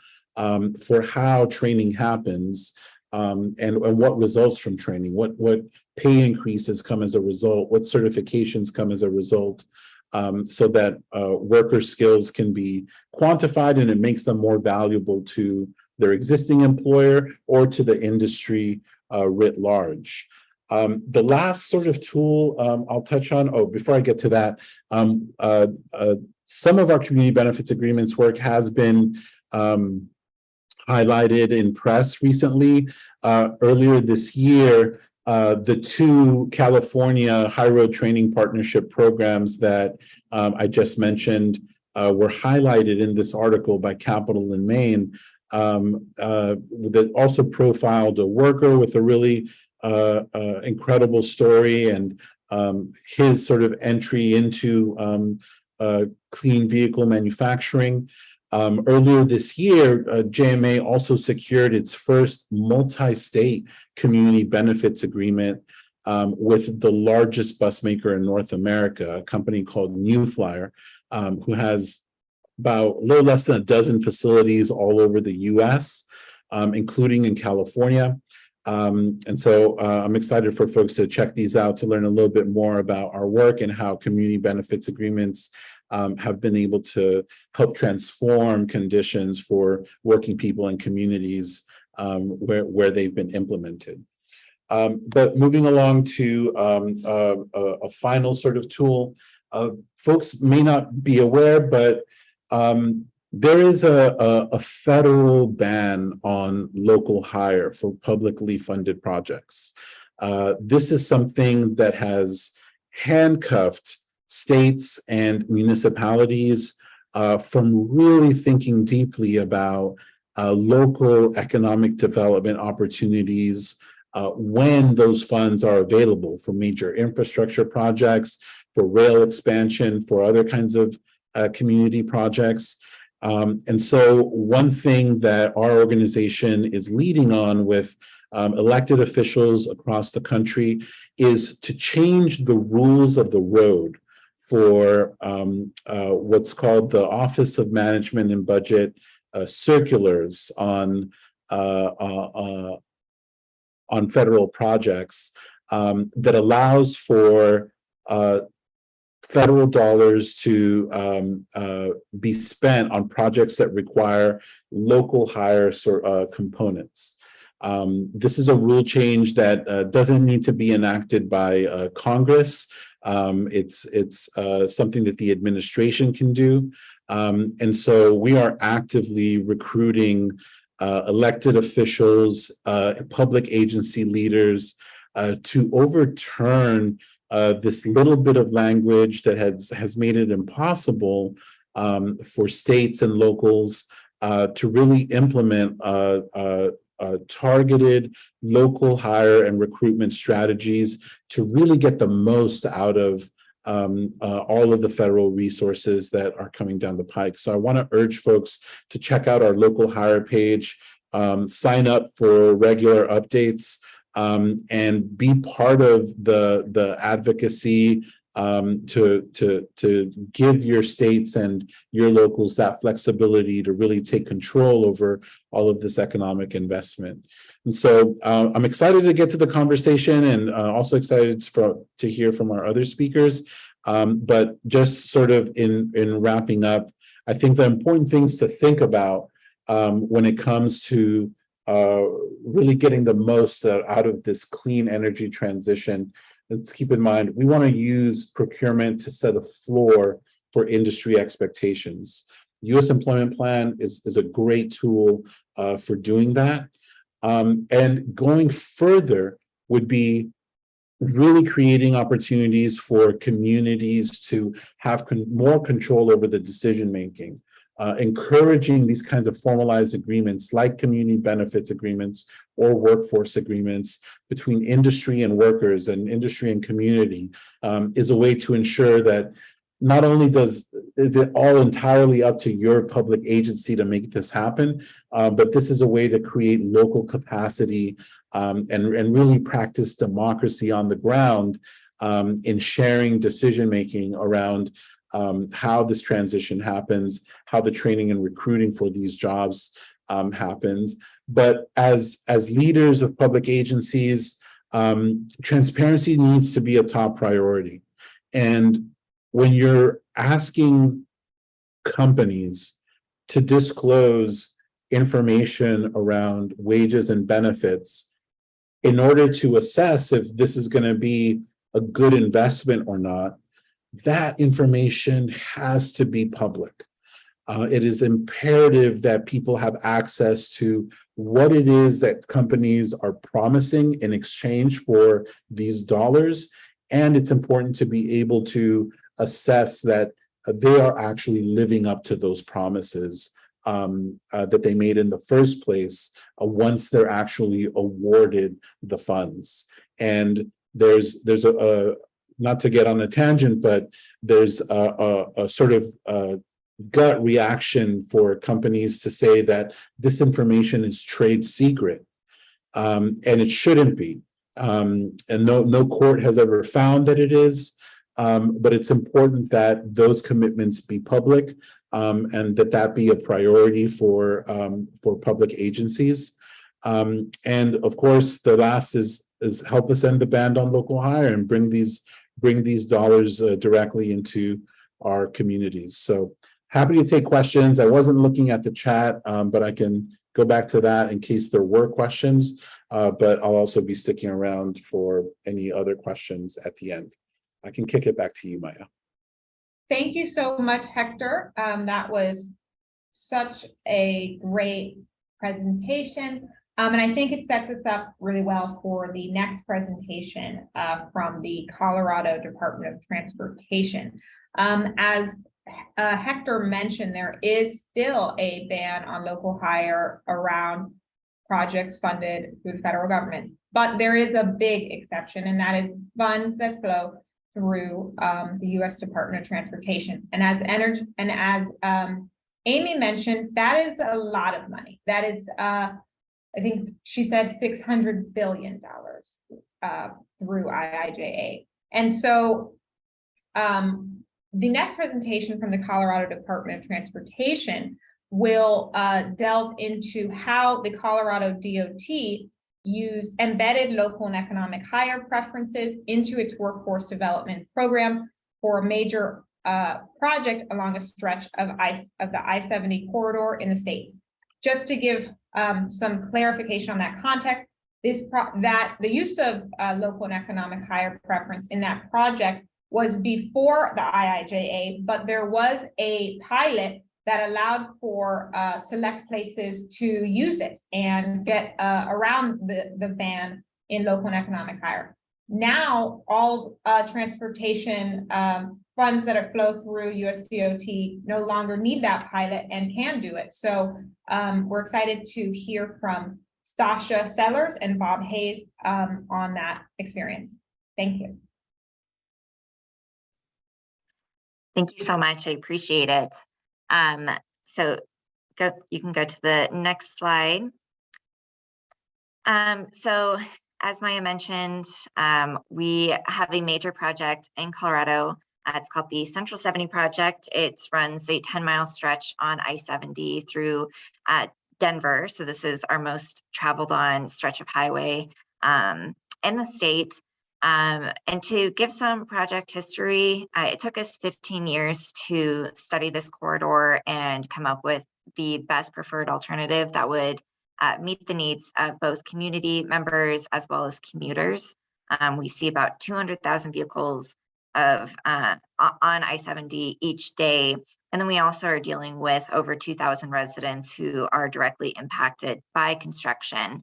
for how training happens, and what results from training, what pay increases come as a result, what certifications come as a result, so that worker skills can be quantified and it makes them more valuable to their existing employer or to the industry writ large. The last sort of tool I'll touch on, before I get to that, some of our community benefits agreements work has been highlighted in press recently. Earlier this year, the 2 California High Road Training Partnership programs that I just mentioned were highlighted in this article by Capital in Maine, that also profiled a worker with a really incredible story and his sort of entry into clean vehicle manufacturing. Earlier this year, JMA also secured its first multi-state community benefits agreement with the largest bus maker in North America, a company called New Flyer, who has about a little less than a dozen facilities all over the US, including in California. And so I'm excited for folks to check these out to learn a little bit more about our work and how community benefits agreements have been able to help transform conditions for working people and communities where they've been implemented. But moving along to a final sort of tool, folks may not be aware, but there is a federal ban on local hire for publicly funded projects. This is something that has handcuffed states and municipalities from really thinking deeply about local economic development opportunities when those funds are available for major infrastructure projects, for rail expansion, for other kinds of community projects. And so one thing that our organization is leading on with elected officials across the country is to change the rules of the road for what's called the Office of Management and Budget circulars on federal projects that allows for federal dollars to be spent on projects that require local hire components. This is a rule change that doesn't need to be enacted by Congress. It's something that the administration can do. And so we are actively recruiting elected officials, public agency leaders to overturn this little bit of language that has made it impossible for states and locals to really implement targeted local hire and recruitment strategies to really get the most out of all of the federal resources that are coming down the pike. So I want to urge folks to check out our local hire page, sign up for regular updates, and be part of the advocacy to give your states and your locals that flexibility to really take control over all of this economic investment. And so I'm excited to get to the conversation, and also excited to hear from our other speakers. But just sort of in wrapping up, I think the important things to think about when it comes to really getting the most out of this clean energy transition. Let's keep in mind, we want to use procurement to set a floor for industry expectations. U.S. Employment Plan is a great tool for doing that. And going further would be really creating opportunities for communities to have more control over the decision making. Encouraging these kinds of formalized agreements like community benefits agreements or workforce agreements between industry and workers and industry and community is a way to ensure that not only is it all entirely up to your public agency to make this happen, but this is a way to create local capacity and really practice democracy on the ground in sharing decision making around how this transition happens, how the training and recruiting for these jobs happens. But as leaders of public agencies, transparency needs to be a top priority. And when you're asking companies to disclose information around wages and benefits in order to assess if this is going to be a good investment or not, that information has to be public. It is imperative that people have access to what it is that companies are promising in exchange for these dollars. And it's important to be able to assess that they are actually living up to those promises that they made in the first place once they're actually awarded the funds. And there's a not to get on a tangent, but there's a sort of gut reaction for companies to say that this information is trade secret, and it shouldn't be. And no court has ever found that it is, but it's important that those commitments be public, and that be a priority for public agencies. And of course, the last is help us end the ban on local hire and bring these dollars directly into our communities. So happy to take questions. I wasn't looking at the chat, but I can go back to that in case there were questions, but I'll also be sticking around for any other questions at the end. I can kick it back to you, Maya. Thank you so much, Hector. That was such a great presentation. And I think it sets us up really well for the next presentation from the Colorado Department of Transportation. As Hector mentioned, there is still a ban on local hire around projects funded through the federal government, but there is a big exception, and that is funds that flow through the U.S. Department of Transportation. And as Amy mentioned, that is a lot of money. That is, I think she said $600 billion through IIJA. And so the next presentation from the Colorado Department of Transportation will delve into how the Colorado DOT used embedded local and economic hire preferences into its workforce development program for a major project along a stretch of the I-70 corridor in the state. Just to give some clarification on that context, that the use of local and economic hire preference in that project was before the IIJA, but there was a pilot that allowed for select places to use it and get around the ban in local and economic hire. Now, all transportation funds that flow through USDOT no longer need that pilot and can do it. So we're excited to hear from Stasha Sellers and Bob Hayes on that experience. Thank you. Thank you so much. I appreciate it. So you can go to the next slide. So as Maya mentioned, we have a major project in Colorado. It's called the Central 70 Project. It runs a 10-mile stretch on I-70 through Denver. So this is our most traveled on stretch of highway in the state. And to give some project history, it took us 15 years to study this corridor and come up with the best preferred alternative that would meet the needs of both community members as well as commuters. We see about 200,000 vehicles on I-70 each day. And then we also are dealing with over 2,000 residents who are directly impacted by construction.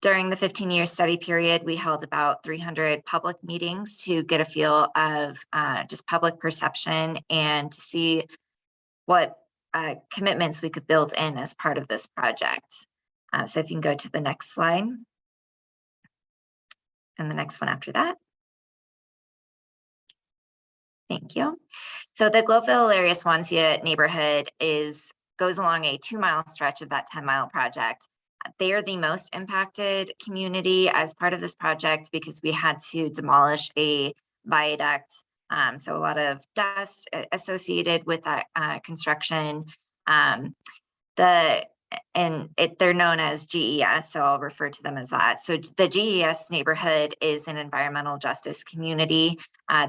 During the 15-year study period, we held about 300 public meetings to get a feel of just public perception and to see what commitments we could build in as part of this project. So if you can go to the next slide and the next one after that. Thank you. So the Globeville area Swansea neighborhood goes along a 2-mile stretch of that 10-mile project. They are the most impacted community as part of this project because we had to demolish a viaduct. So a lot of dust associated with that construction. They're known as GES, so I'll refer to them as that. So the GES neighborhood is an environmental justice community.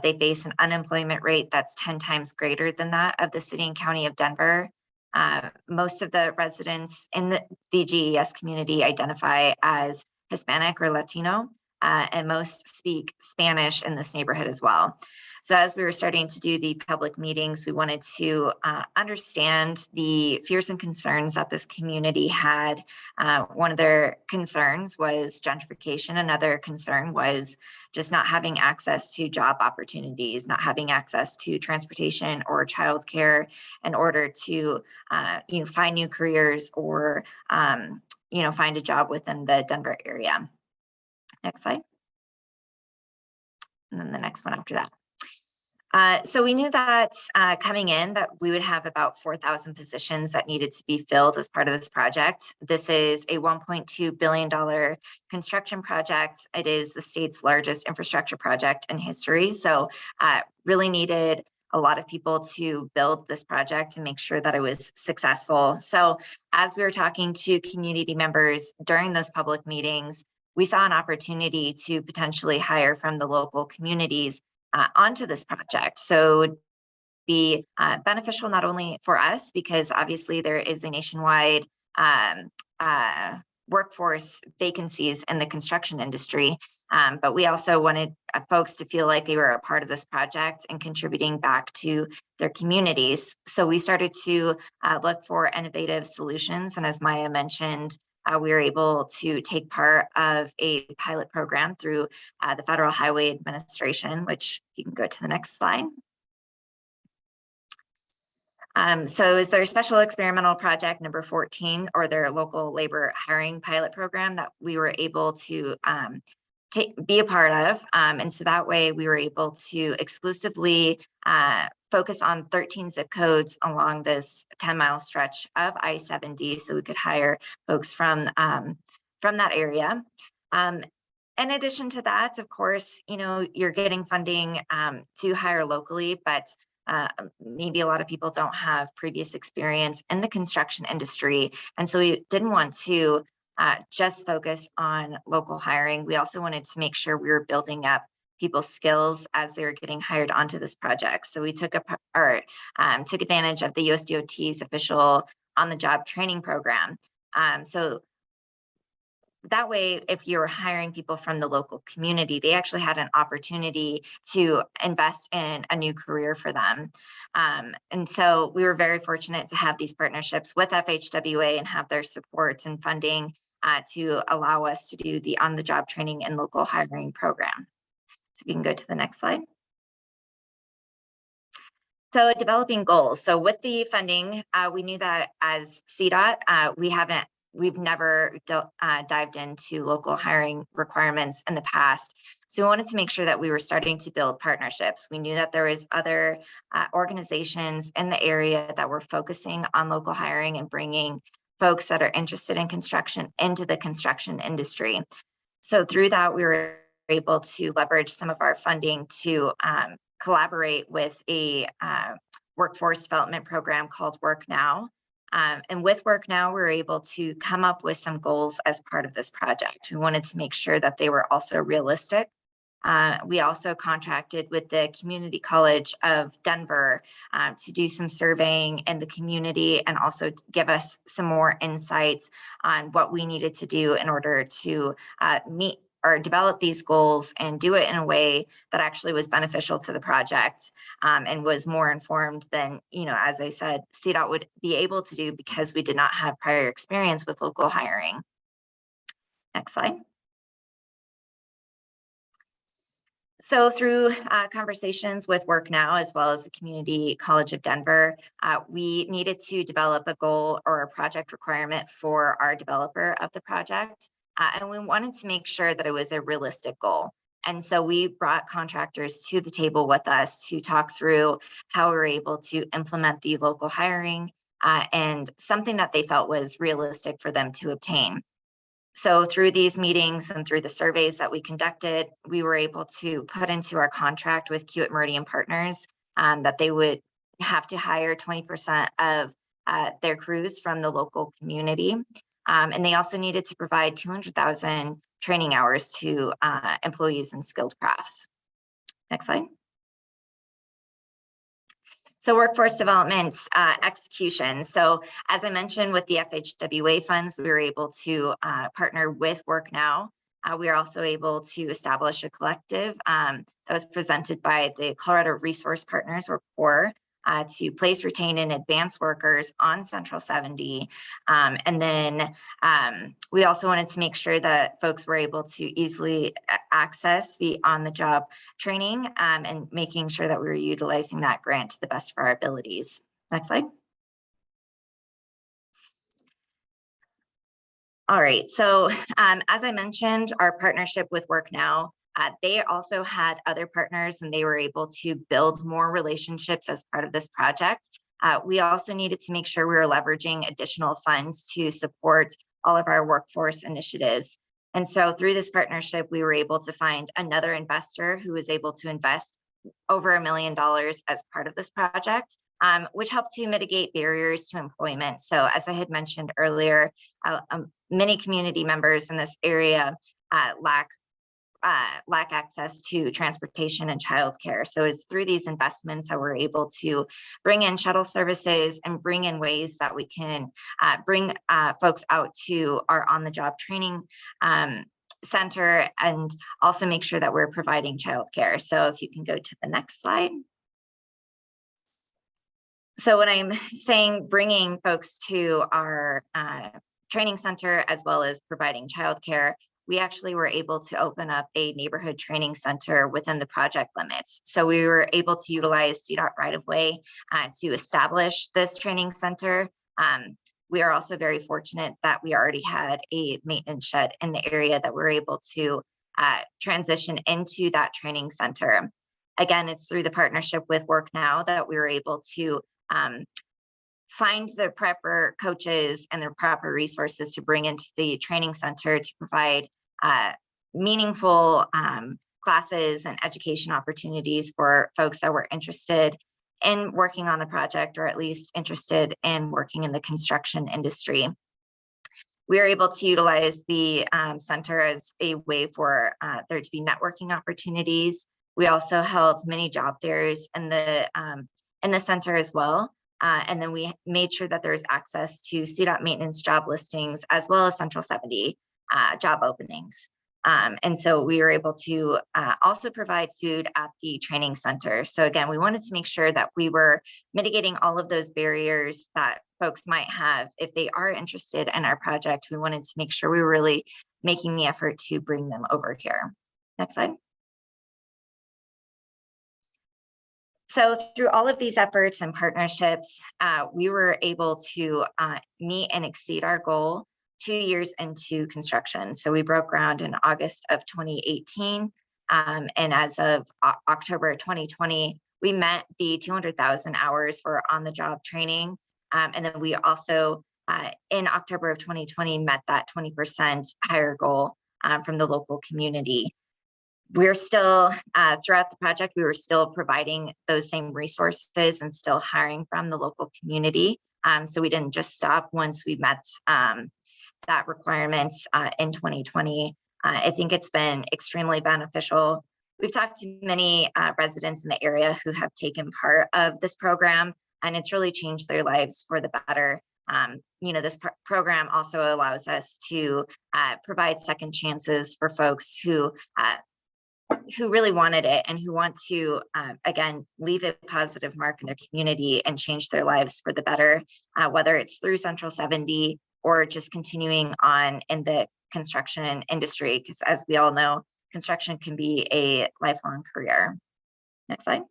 They face an unemployment rate that's 10 times greater than that of the city and county of Denver. Most of the residents in the GES community identify as Hispanic or Latino, and most speak Spanish in this neighborhood as well. So as we were starting to do the public meetings, we wanted to understand the fears and concerns that this community had. One of their concerns was gentrification. Another concern was just not having access to job opportunities, not having access to transportation or childcare in order to find new careers or find a job within the Denver area. Next slide. And then the next one after that. So we knew that coming in that we would have about 4,000 positions that needed to be filled as part of this project. This is a $1.2 billion construction project. It is the state's largest infrastructure project in history. So really needed a lot of people to build this project and make sure that it was successful. So as we were talking to community members during those public meetings, we saw an opportunity to potentially hire from the local communities onto this project. So be beneficial not only for us, because obviously there is a nationwide workforce vacancies in the construction industry, but we also wanted folks to feel like they were a part of this project and contributing back to their communities. So we started to look for innovative solutions. And as Maya mentioned, we were able to take part of a pilot program through the Federal Highway Administration, which you can go to the next slide. So is their special experimental project number 14, or their local labor hiring pilot program that we were able to be a part of. And so that way we were able to exclusively focus on 13 zip codes along this 10-mile stretch of I-70, so we could hire folks from that area. In addition to that, of course, you know, you're getting funding to hire locally, but maybe a lot of people don't have previous experience in the construction industry. And so we didn't want to just focus on local hiring. We also wanted to make sure we were building up people's skills as they were getting hired onto this project. So we took advantage of the USDOT's official on-the-job training program. So that way, if you're hiring people from the local community, they actually had an opportunity to invest in a new career for them. And so we were very fortunate to have these partnerships with FHWA and have their supports and funding to allow us to do the on-the-job training and local hiring program. So we can go to the next slide. So developing goals. So with the funding, we knew that as CDOT, we've never dived into local hiring requirements in the past. So we wanted to make sure that we were starting to build partnerships. We knew that there was other organizations in the area that were focusing on local hiring and bringing folks that are interested in construction into the construction industry. So through that, we were able to leverage some of our funding to collaborate with a workforce development program called Work Now. And with Work Now, we were able to come up with some goals as part of this project. We wanted to make sure that they were also realistic. We also contracted with the Community College of Denver to do some surveying in the community and also give us some more insights on what we needed to do in order to meet or develop these goals and do it in a way that actually was beneficial to the project and was more informed than, you know, as I said, CDOT would be able to do because we did not have prior experience with local hiring. Next slide. So through conversations with Work Now, as well as the Community College of Denver, we needed to develop a goal or a project requirement for our developer of the project. And we wanted to make sure that it was a realistic goal. And so we brought contractors to the table with us to talk through how we were able to implement the local hiring and something that they felt was realistic for them to obtain. So through these meetings and through the surveys that we conducted, we were able to put into our contract with Kiewit Meridian Partners that they would have to hire 20% of their crews from the local community. And they also needed to provide 200,000 training hours to employees in skilled crafts. Next slide. So workforce development execution. So as I mentioned, with the FHWA funds, we were able to partner with Work Now. We are also able to establish a collective that was presented by the Colorado Resource Partners, or CORE, to place, retain, and advance workers on Central 70. And then we also wanted to make sure that folks were able to easily access the on-the-job training and making sure that we were utilizing that grant to the best of our abilities. Next slide. All right, so as I mentioned, our partnership with Work Now, they also had other partners and they were able to build more relationships as part of this project. We also needed to make sure we were leveraging additional funds to support all of our workforce initiatives. And so through this partnership, we were able to find another investor who was able to invest over $1 million as part of this project, which helped to mitigate barriers to employment. So as I had mentioned earlier, many community members in this area lack access to transportation and childcare. So it's through these investments that we're able to bring in shuttle services and bring in ways that we can bring folks out to our on-the-job training center and also make sure that we're providing childcare. So if you can go to the next slide. So when I'm saying bringing folks to our training center, as well as providing childcare, we actually were able to open up a neighborhood training center within the project limits. So we were able to utilize CDOT right-of-way to establish this training center. We are also very fortunate that we already had a maintenance shed in the area that we're able to transition into that training center. Again, it's through the partnership with Work Now that we were able to find the proper coaches and the proper resources to bring into the training center to provide meaningful classes and education opportunities for folks that were interested in working on the project, or at least interested in working in the construction industry. We are able to utilize the center as a way for there to be networking opportunities. We also held many job fairs in the center as well. And then we made sure that there was access to CDOT maintenance job listings, as well as Central 70 job openings. And so we were able to also provide food at the training center. So again, we wanted to make sure that we were mitigating all of those barriers that folks might have if they are interested in our project. We wanted to make sure we were really making the effort to bring them over here. Next slide. So through all of these efforts and partnerships, we were able to meet and exceed our goal 2 years into construction. So we broke ground in August of 2018. And as of October 2020, we met the 200,000 hours for on-the-job training. And then we also, in October of 2020, met that 20% higher goal from the local community. We're still, throughout the project, we were still providing those same resources and still hiring from the local community. So we didn't just stop once we met that requirement in 2020. I think it's been extremely beneficial. We've talked to many residents in the area who have taken part of this program, and it's really changed their lives for the better. You know, this program also allows us to provide second chances for folks who really wanted it and who want to, again, leave a positive mark in their community and change their lives for the better, whether it's through Central 70 or just continuing on in the construction industry, because as we all know, construction can be a lifelong career. Next slide.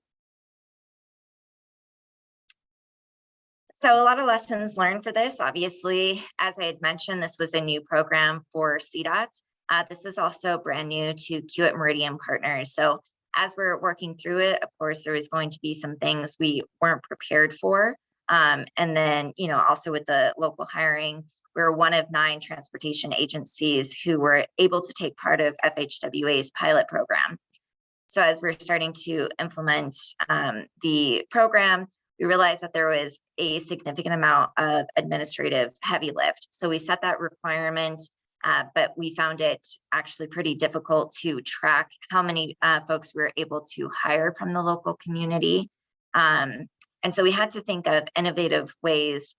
So a lot of lessons learned for this. Obviously, as I had mentioned, this was a new program for CDOT. This is also brand new to Kiewit Meridian Partners. So as we're working through it, of course, there was going to be some things we weren't prepared for. And then, you know, also with the local hiring, we're one of 9 transportation agencies who were able to take part of FHWA's pilot program. So as we're starting to implement the program, we realized that there was a significant amount of administrative heavy lift. So we set that requirement, but we found it actually pretty difficult to track how many folks we were able to hire from the local community. And so we had to think of innovative ways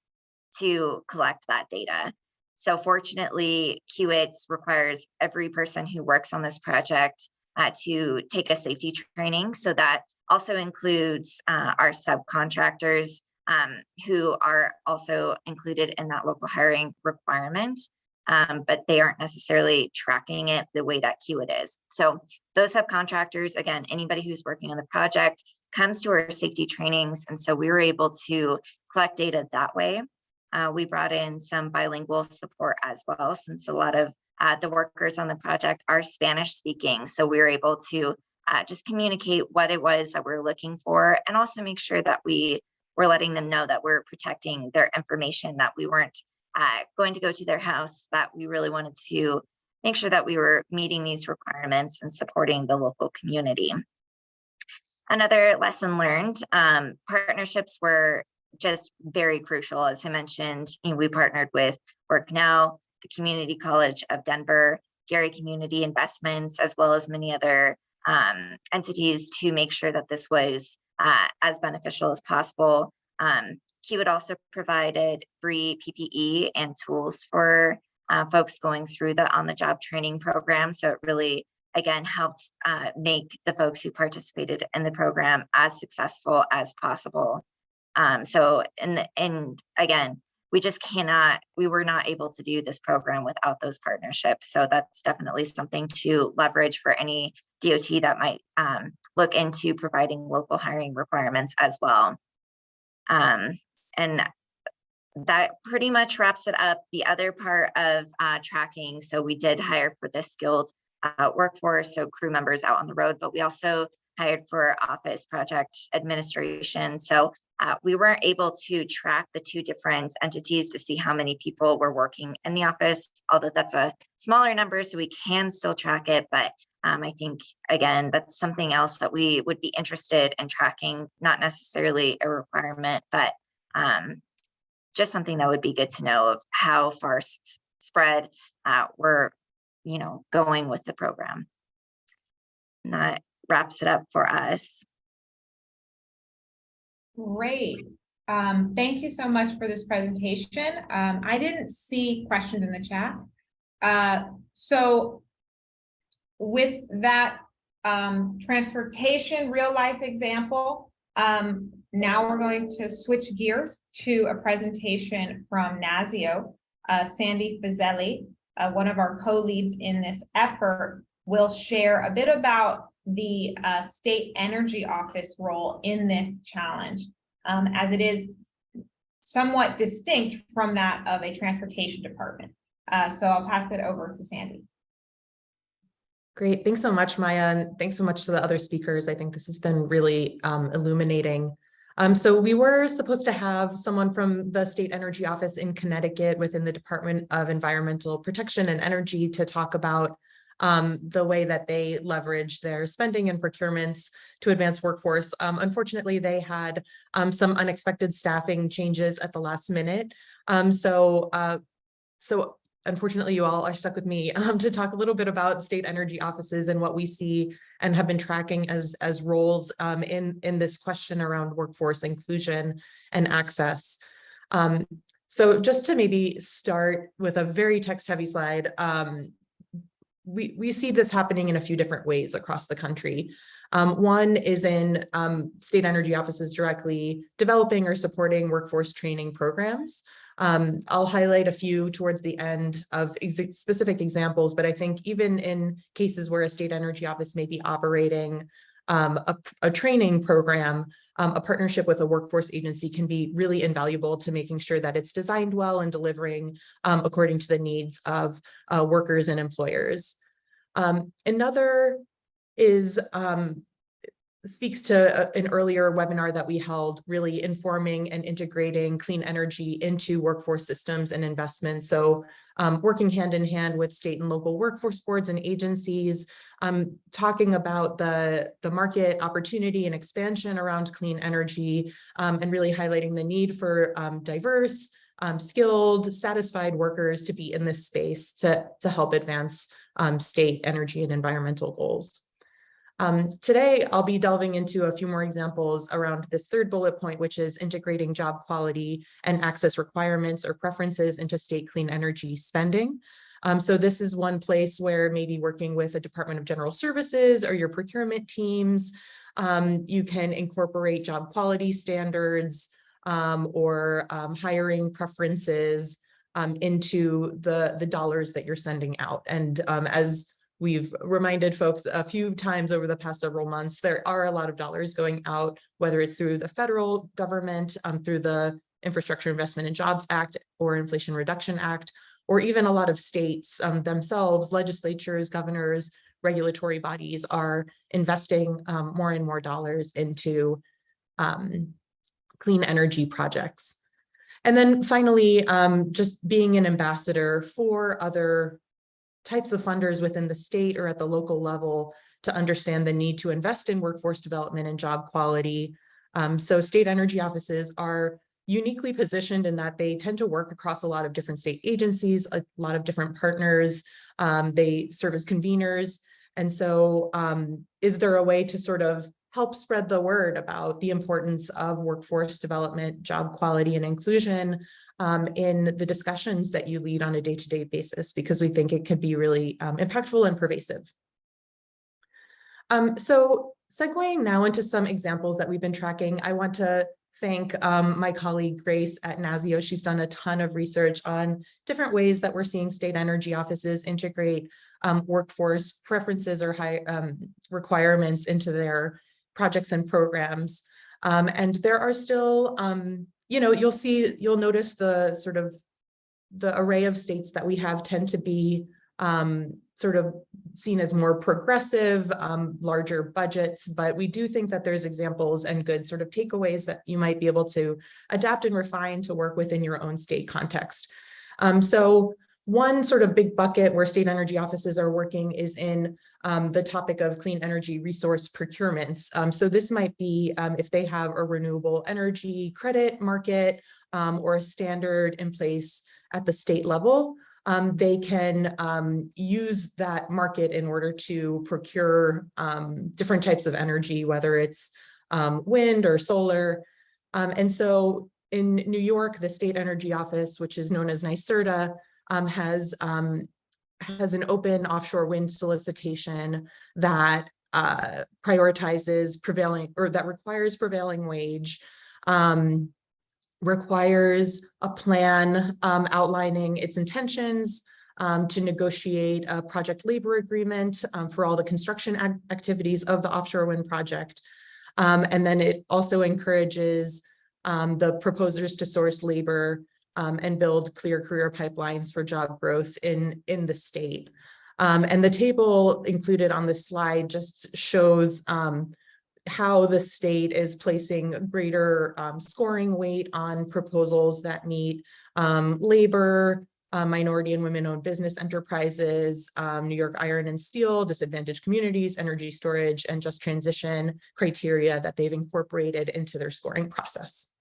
to collect that data. So fortunately, Kiewit requires every person who works on this project to take a safety training. So that also includes our subcontractors who are also included in that local hiring requirement, but they aren't necessarily tracking it the way that Kiewit is. So those subcontractors, again, anybody who's working on the project comes to our safety trainings. And so we were able to collect data that way. We brought in some bilingual support as well, since a lot of the workers on the project are Spanish speaking. So we were able to just communicate what it was that we're looking for, and also make sure that we were letting them know that we're protecting their information, that we weren't going to go to their house, that we really wanted to make sure that we were meeting these requirements and supporting the local community. Another lesson learned, partnerships were just very crucial. As I mentioned, we partnered with Work Now, the Community College of Denver, Gary Community Investments, as well as many other entities to make sure that this was as beneficial as possible. Kiewit also provided free PPE and tools for folks going through the on-the-job training program. So it really, again, helped make the folks who participated in the program as successful as possible. So, and again, we just cannot, we were not able to do this program without those partnerships. So that's definitely something to leverage for any DOT that might look into providing local hiring requirements as well. And that pretty much wraps it up. The other part of tracking, so we did hire for this skilled workforce, so crew members out on the road, but we also hired for office project administration. So we weren't able to track the two different entities to see how many people were working in the office, although that's a smaller number, so we can still track it. But I think, again, that's something else that we would be interested in tracking, not necessarily a requirement, but just something that would be good to know of how far spread we're, going with the program. And that wraps it up for us. Great. Thank you so much for this presentation. I didn't see questions in the chat. So with that transportation real life example, now we're going to switch gears to a presentation from NASIO. Sandy Fazeli, one of our co-leads in this effort, will share a bit about the State Energy Office role in this challenge, as it is somewhat distinct from that of a transportation department. So I'll pass it over to Sandy. Great, thanks so much, Maya, and thanks so much to the other speakers. I think this has been really illuminating. So we were supposed to have someone from the State Energy Office in Connecticut within the Department of Environmental Protection and Energy to talk about the way that they leverage their spending and procurements to advance workforce. Unfortunately, they had some unexpected staffing changes at the last minute. So unfortunately, you all are stuck with me to talk a little bit about state energy offices and what we see and have been tracking as roles in this question around workforce inclusion and access. So just to maybe start with a very text-heavy slide, we see this happening in a few different ways across the country. One is in state energy offices directly developing or supporting workforce training programs. I'll highlight a few towards the end of specific examples, but I think even in cases where a state energy office may be operating a training program, a partnership with a workforce agency can be really invaluable to making sure that it's designed well and delivering according to the needs of workers and employers. Another is speaks to an earlier webinar that we held, really informing and integrating clean energy into workforce systems and investments. So working hand in hand with state and local workforce boards and agencies, talking about the market opportunity and expansion around clean energy, and really highlighting the need for diverse, skilled, satisfied workers to be in this space to help advance state energy and environmental goals. Today, I'll be delving into a few more examples around this third bullet point, which is integrating job quality and access requirements or preferences into state clean energy spending. So this is one place where maybe working with a Department of General Services or your procurement teams, you can incorporate job quality standards or hiring preferences into the dollars that you're sending out. And as we've reminded folks a few times over the past several months, there are a lot of dollars going out, whether it's through the federal government, through the Infrastructure Investment and Jobs Act or Inflation Reduction Act, or even a lot of states themselves, legislatures, governors, regulatory bodies are investing more and more dollars into clean energy projects. And then finally, just being an ambassador for other types of funders within the state or at the local level to understand the need to invest in workforce development and job quality. So state energy offices are uniquely positioned in that they tend to work across a lot of different state agencies, a lot of different partners. They serve as conveners. And so is there a way to sort of help spread the word about the importance of workforce development, job quality, and inclusion in the discussions that you lead on a day-to-day basis, because we think it could be really impactful and pervasive. So segueing now into some examples that we've been tracking, I want to thank my colleague Grace at NASIO. She's done a ton of research on different ways that we're seeing state energy offices integrate workforce preferences or high requirements into their projects and programs. And there are still, you'll notice the sort of the array of states that we have tend to be sort of seen as more progressive, larger budgets, but we do think that there's examples and good sort of takeaways that you might be able to adapt and refine to work within your own state context. So one sort of big bucket where state energy offices are working is in the topic of clean energy resource procurements. So this might be if they have a renewable energy credit market or a standard in place at the state level. They can use that market in order to procure different types of energy, whether it's wind or solar. And so in New York, the State Energy Office, which is known as NYSERDA, has an open offshore wind solicitation that prioritizes prevailing, or that requires prevailing wage, requires a plan outlining its intentions to negotiate a project labor agreement for all the construction activities of the offshore wind project. And then it also encourages the proposers to source labor and build clear career pipelines for job growth in the state. And the table included on this slide just shows how the state is placing greater scoring weight on proposals that meet labor, minority and women-owned business enterprises, New York Iron and Steel, disadvantaged communities, energy storage, and just transition criteria that they've incorporated into their scoring process.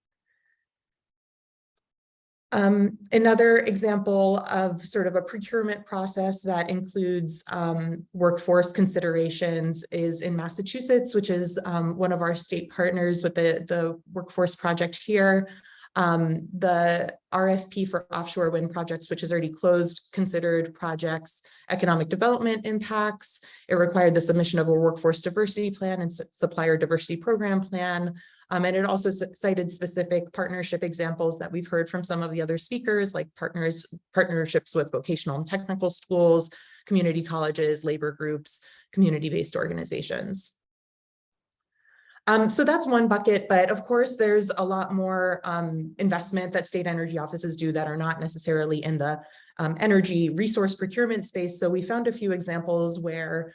Another example of sort of a procurement process that includes workforce considerations is in Massachusetts, which is one of our state partners with the workforce project here. The RFP for offshore wind projects, which is already closed, considered projects economic development impacts. It required the submission of a workforce diversity plan and supplier diversity program plan. And it also cited specific partnership examples that we've heard from some of the other speakers, like partnerships with vocational and technical schools, community colleges, labor groups, community-based organizations. So that's one bucket, but of course there's a lot more investment that state energy offices do that are not necessarily in the energy resource procurement space. So we found a few examples where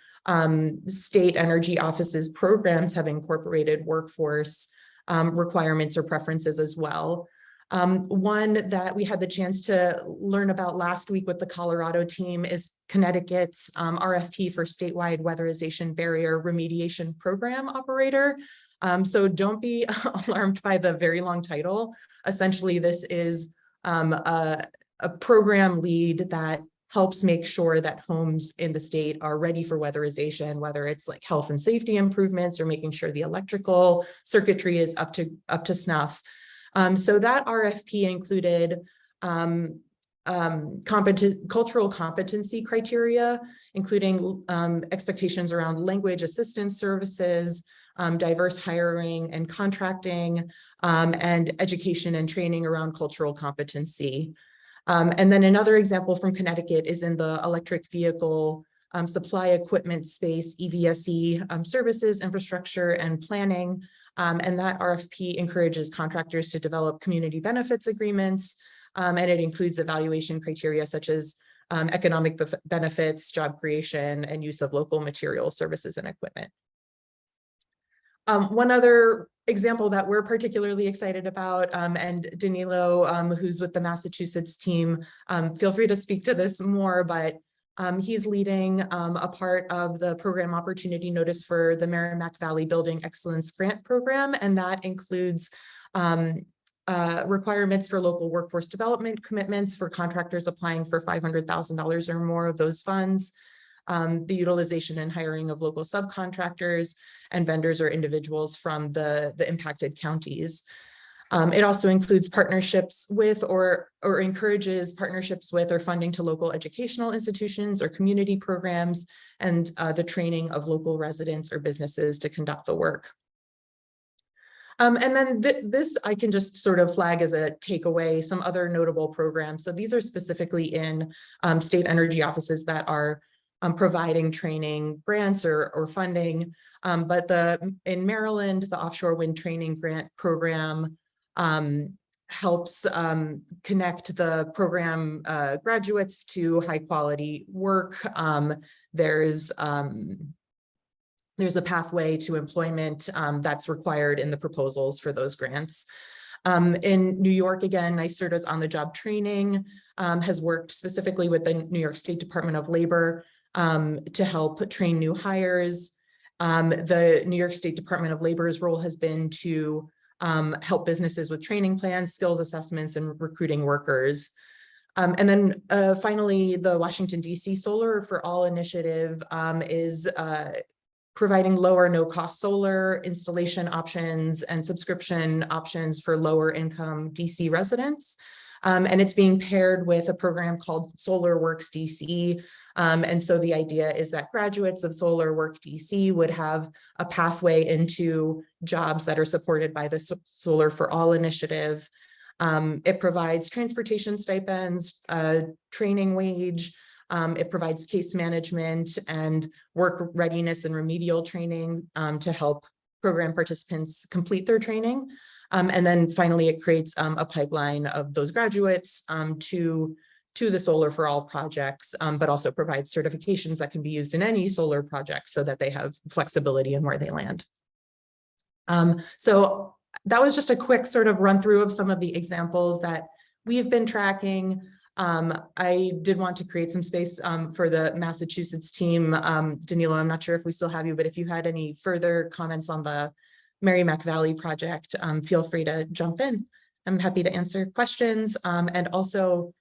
state energy offices programs have incorporated workforce requirements or preferences as well. One that we had the chance to learn about last week with the Colorado team is Connecticut's RFP for statewide weatherization barrier remediation program operator. So don't be alarmed by the very long title. Essentially, this is a program lead that helps make sure that homes in the state are ready for weatherization, whether it's like health and safety improvements or making sure the electrical circuitry is up to snuff. So that RFP included cultural competency criteria, including expectations around language assistance services, diverse hiring and contracting, and education and training around cultural competency. And then another example from Connecticut is in the electric vehicle supply equipment space, EVSE services, infrastructure, and planning. And that RFP encourages contractors to develop community benefits agreements, and it includes evaluation criteria such as economic benefits, job creation, and use of local materials, services, and equipment. One other example that we're particularly excited about, and Danilo, who's with the Massachusetts team, feel free to speak to this more, but he's leading a part of the program opportunity notice for the Merrimack Valley Building Excellence Grant Program, and that includes requirements for local workforce development commitments for contractors applying for $500,000 or more of those funds, the utilization and hiring of local subcontractors and vendors or individuals from the impacted counties. It also includes partnerships with or encourages partnerships with or funding to local educational institutions or community programs, and the training of local residents or businesses to conduct the work. And then this I can just sort of flag as a takeaway, some other notable programs. So these are specifically in state energy offices that are providing training grants or funding. But in Maryland, the Offshore Wind Training Grant Program helps connect the program graduates to high quality work. There's a pathway to employment that's required in the proposals for those grants. In New York, again, NYSERDA's on-the-job training has worked specifically with the New York State Department of Labor to help train new hires. The New York State Department of Labor's role has been to help businesses with training plans, skills assessments, and recruiting workers. And then finally, the Washington, D.C. Solar for All initiative is providing low or no cost solar installation options and subscription options for lower income DC residents. And it's being paired with a program called Solar Works DC. And so the idea is that graduates of Solar Work DC would have a pathway into jobs that are supported by the Solar for All initiative. It provides transportation stipends, training wage. It provides case management and work readiness and remedial training to help program participants complete their training. And then finally, it creates a pipeline of those graduates to the Solar for All projects, but also provides certifications that can be used in any solar project so that they have flexibility in where they land. So that was just a quick sort of run through of some of the examples that we've been tracking. I did want to create some space for the Massachusetts team. Danilo, I'm not sure if we still have you, but if you had any further comments on the Merrimack Valley project, feel free to jump in. I'm happy to answer questions. And also,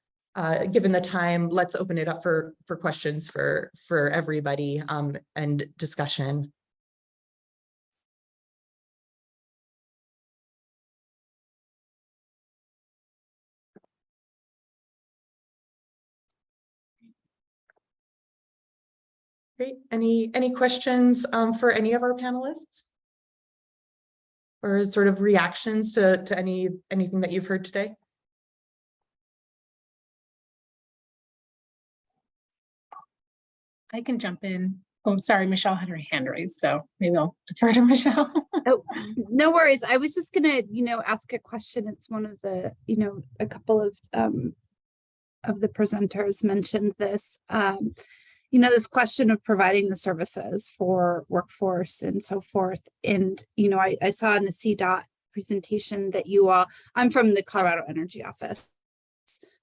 given the time, let's open it up for questions for everybody and discussion. Great. Any questions for any of our panelists? Or sort of reactions to anything that you've heard today? I can jump in. Oh, sorry, Michelle had her hand raised, so maybe I'll defer to Michelle. Oh, no worries. I was just gonna, ask a question. It's one of the, a couple of the presenters mentioned this. This question of providing the services for workforce and so forth. And, I saw in the CDOT presentation that you all, I'm from the Colorado Energy Office.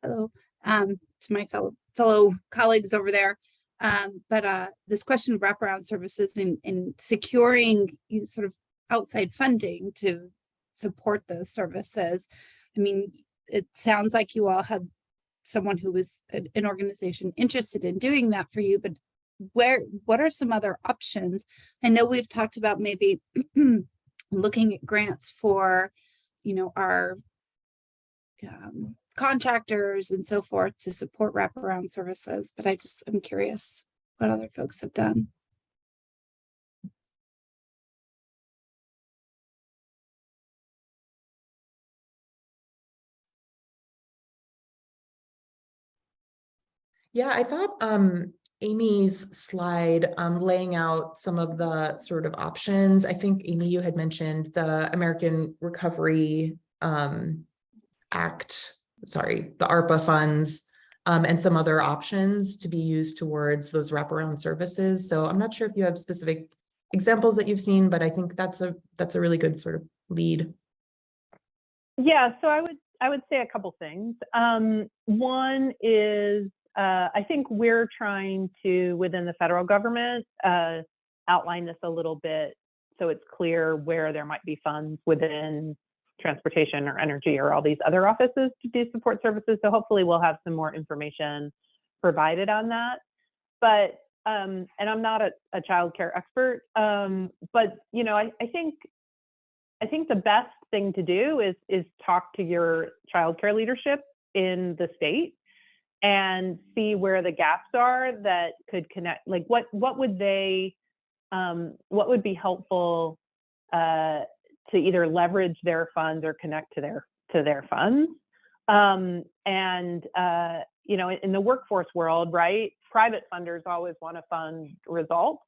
Hello, to my fellow colleagues over there. But this question of wraparound services and securing sort of outside funding to support those services. I mean, it sounds like you all had someone who was an organization interested in doing that for you, but what are some other options? I know we've talked about maybe looking at grants for, our contractors and so forth to support wraparound services, but I'm curious what other folks have done. Yeah, I thought Amy's slide laying out some of the sort of options. I think, Amy, you had mentioned the American Recovery Act, sorry, the ARPA funds, and some other options to be used towards those wraparound services. So I'm not sure if you have specific examples that you've seen, but I think that's a really good sort of lead. Yeah, so I would say a couple things. One is I think we're trying to, within the federal government, outline this a little bit so it's clear where there might be funds within transportation or energy or all these other offices to do support services. So hopefully we'll have some more information provided on that. But, and I'm not a childcare expert, but, I think the best thing to do is talk to your childcare leadership in the state and see where the gaps are that could connect. Like what would be helpful either leverage their funds or connect to their funds. You know, in the workforce world, right, private funders always want to fund results.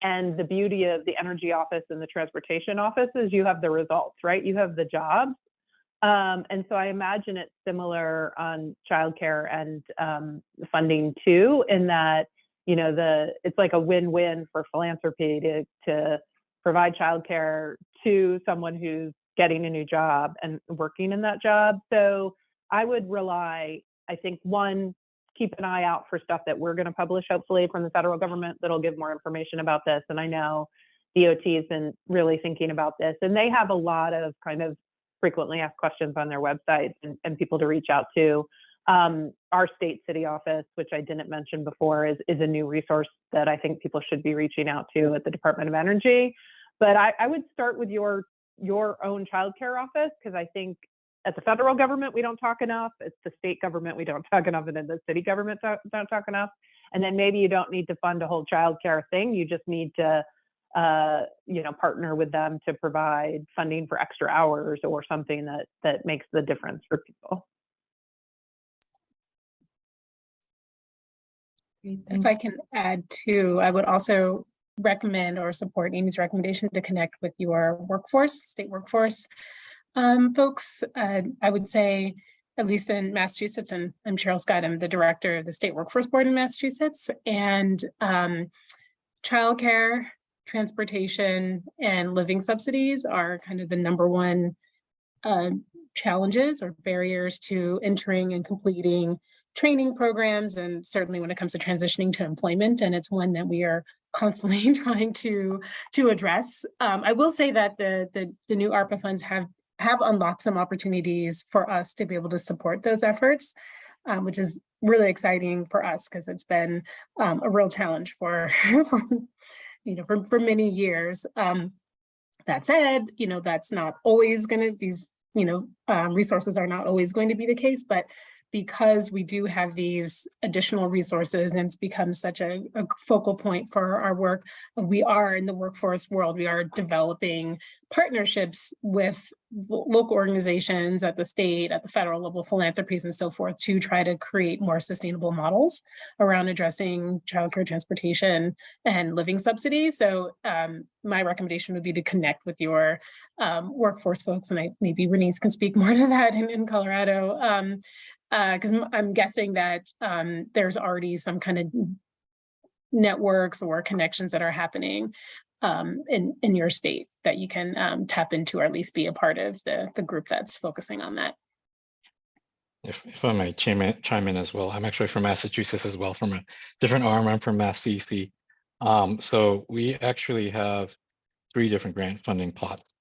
And the beauty of the energy office and the transportation office is you have the results, right? You have the jobs. And so I imagine it's similar on childcare and funding too, in that, you know, it's like a win-win for philanthropy to provide childcare to someone who's getting a new job and working in that job. So I would rely, I think, one, keep an eye out for stuff that we're going to publish, hopefully, from the federal government that'll give more information about this. And I know DOT has been really thinking about this, and they have a lot of kind of frequently asked questions on their website and people to reach out to. Our state city office, which I didn't mention before, is a new resource that I think people should be reaching out to at the Department of Energy. But I would start with your own childcare office, because I think at the federal government, we don't talk enough. It's the state government, we don't talk enough. And then the city government don't talk enough. And then maybe you don't need to fund a whole childcare thing. You just need to, you know, partner with them to provide funding for extra hours or something that makes the difference for people. Great, If I can add too, I would also recommend or support Amy's recommendation to connect with your workforce, state workforce folks. I would say, at least in Massachusetts, and I'm Cheryl Scott, I'm the director of the State Workforce Board in Massachusetts, and childcare, transportation, and living subsidies are kind of the #1 challenges or barriers to entering and completing training programs, and certainly when it comes to transitioning to employment. And it's one that we are constantly trying to address. I will say that the new ARPA funds have unlocked some opportunities for us to be able to support those efforts, which is really exciting for us, because it's been a real challenge for many years. That said, you know, that's not always going to, resources are not always going to be the case, but because we do have these additional resources and it's become such a focal point for our work, we are in the workforce world, we are developing partnerships with local organizations at the state, at the federal level, philanthropies and so forth, to try to create more sustainable models around addressing childcare, transportation, and living subsidies. So my recommendation would be to connect with your workforce folks, and maybe Renise can speak more to that in Colorado. Because I'm guessing that there's already some kind of networks or connections that are happening in your state that you can tap into, or at least be a part of the group that's focusing on that. If I may chime in as well, I'm actually from Massachusetts as well, from a different arm. I'm from Mass CC. So we actually have 3 different grant funding pots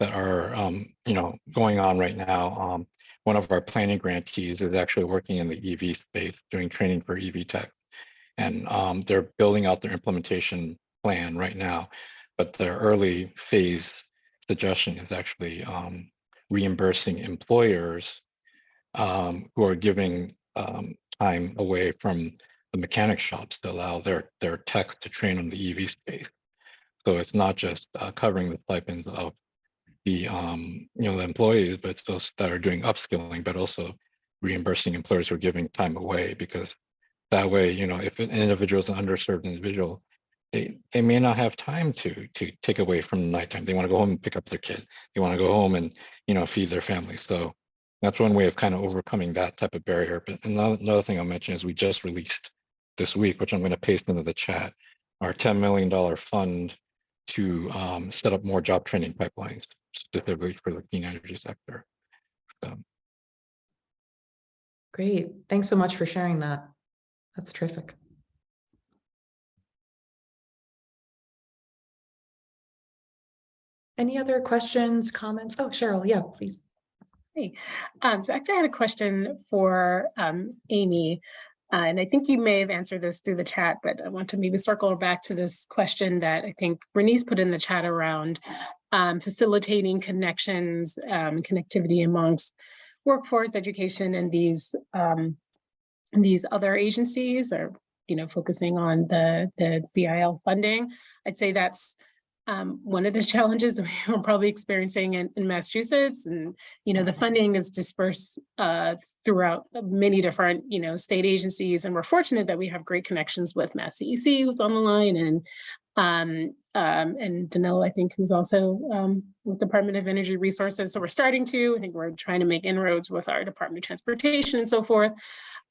that are going on right now. One of our planning grantees is actually working in the EV space, doing training for EV techs. And they're building out their implementation plan right now. But their early phase suggestion is actually reimbursing employers who are giving time away from the mechanic shops to allow their techs to train on the EV space. So it's not just covering the stipends of the the employees, but it's those that are doing upskilling, but also reimbursing employers who are giving time away, because that way, if an individual is an underserved individual, they may not have time to take away from the nighttime. They want to go home and pick up their kid. They want to go home and feed their family. So that's one way of kind of overcoming that type of barrier. But another thing I'll mention is we just released this week, which I'm going to paste into the chat, our $10 million fund to set up more job training pipelines, specifically for the clean energy sector. So. Great. Thanks so much for sharing that. That's terrific. Any other questions, comments? Oh, Cheryl, yeah, please. Hey, so actually I had a question for Amy. And I think you may have answered this through the chat, but I want to maybe circle back to this question that I think Renise put in the chat around facilitating connections, connectivity amongst workforce, education, and these other agencies, or focusing on the BIL funding. I'd say that's One of the challenges we're probably experiencing in Massachusetts, and the funding is dispersed throughout many different state agencies, and we're fortunate that we have great connections with Mass CEC, who's on the line, and Danilo, I think, who's also with Department of Energy Resources. So I think we're trying to make inroads with our Department of Transportation and so forth.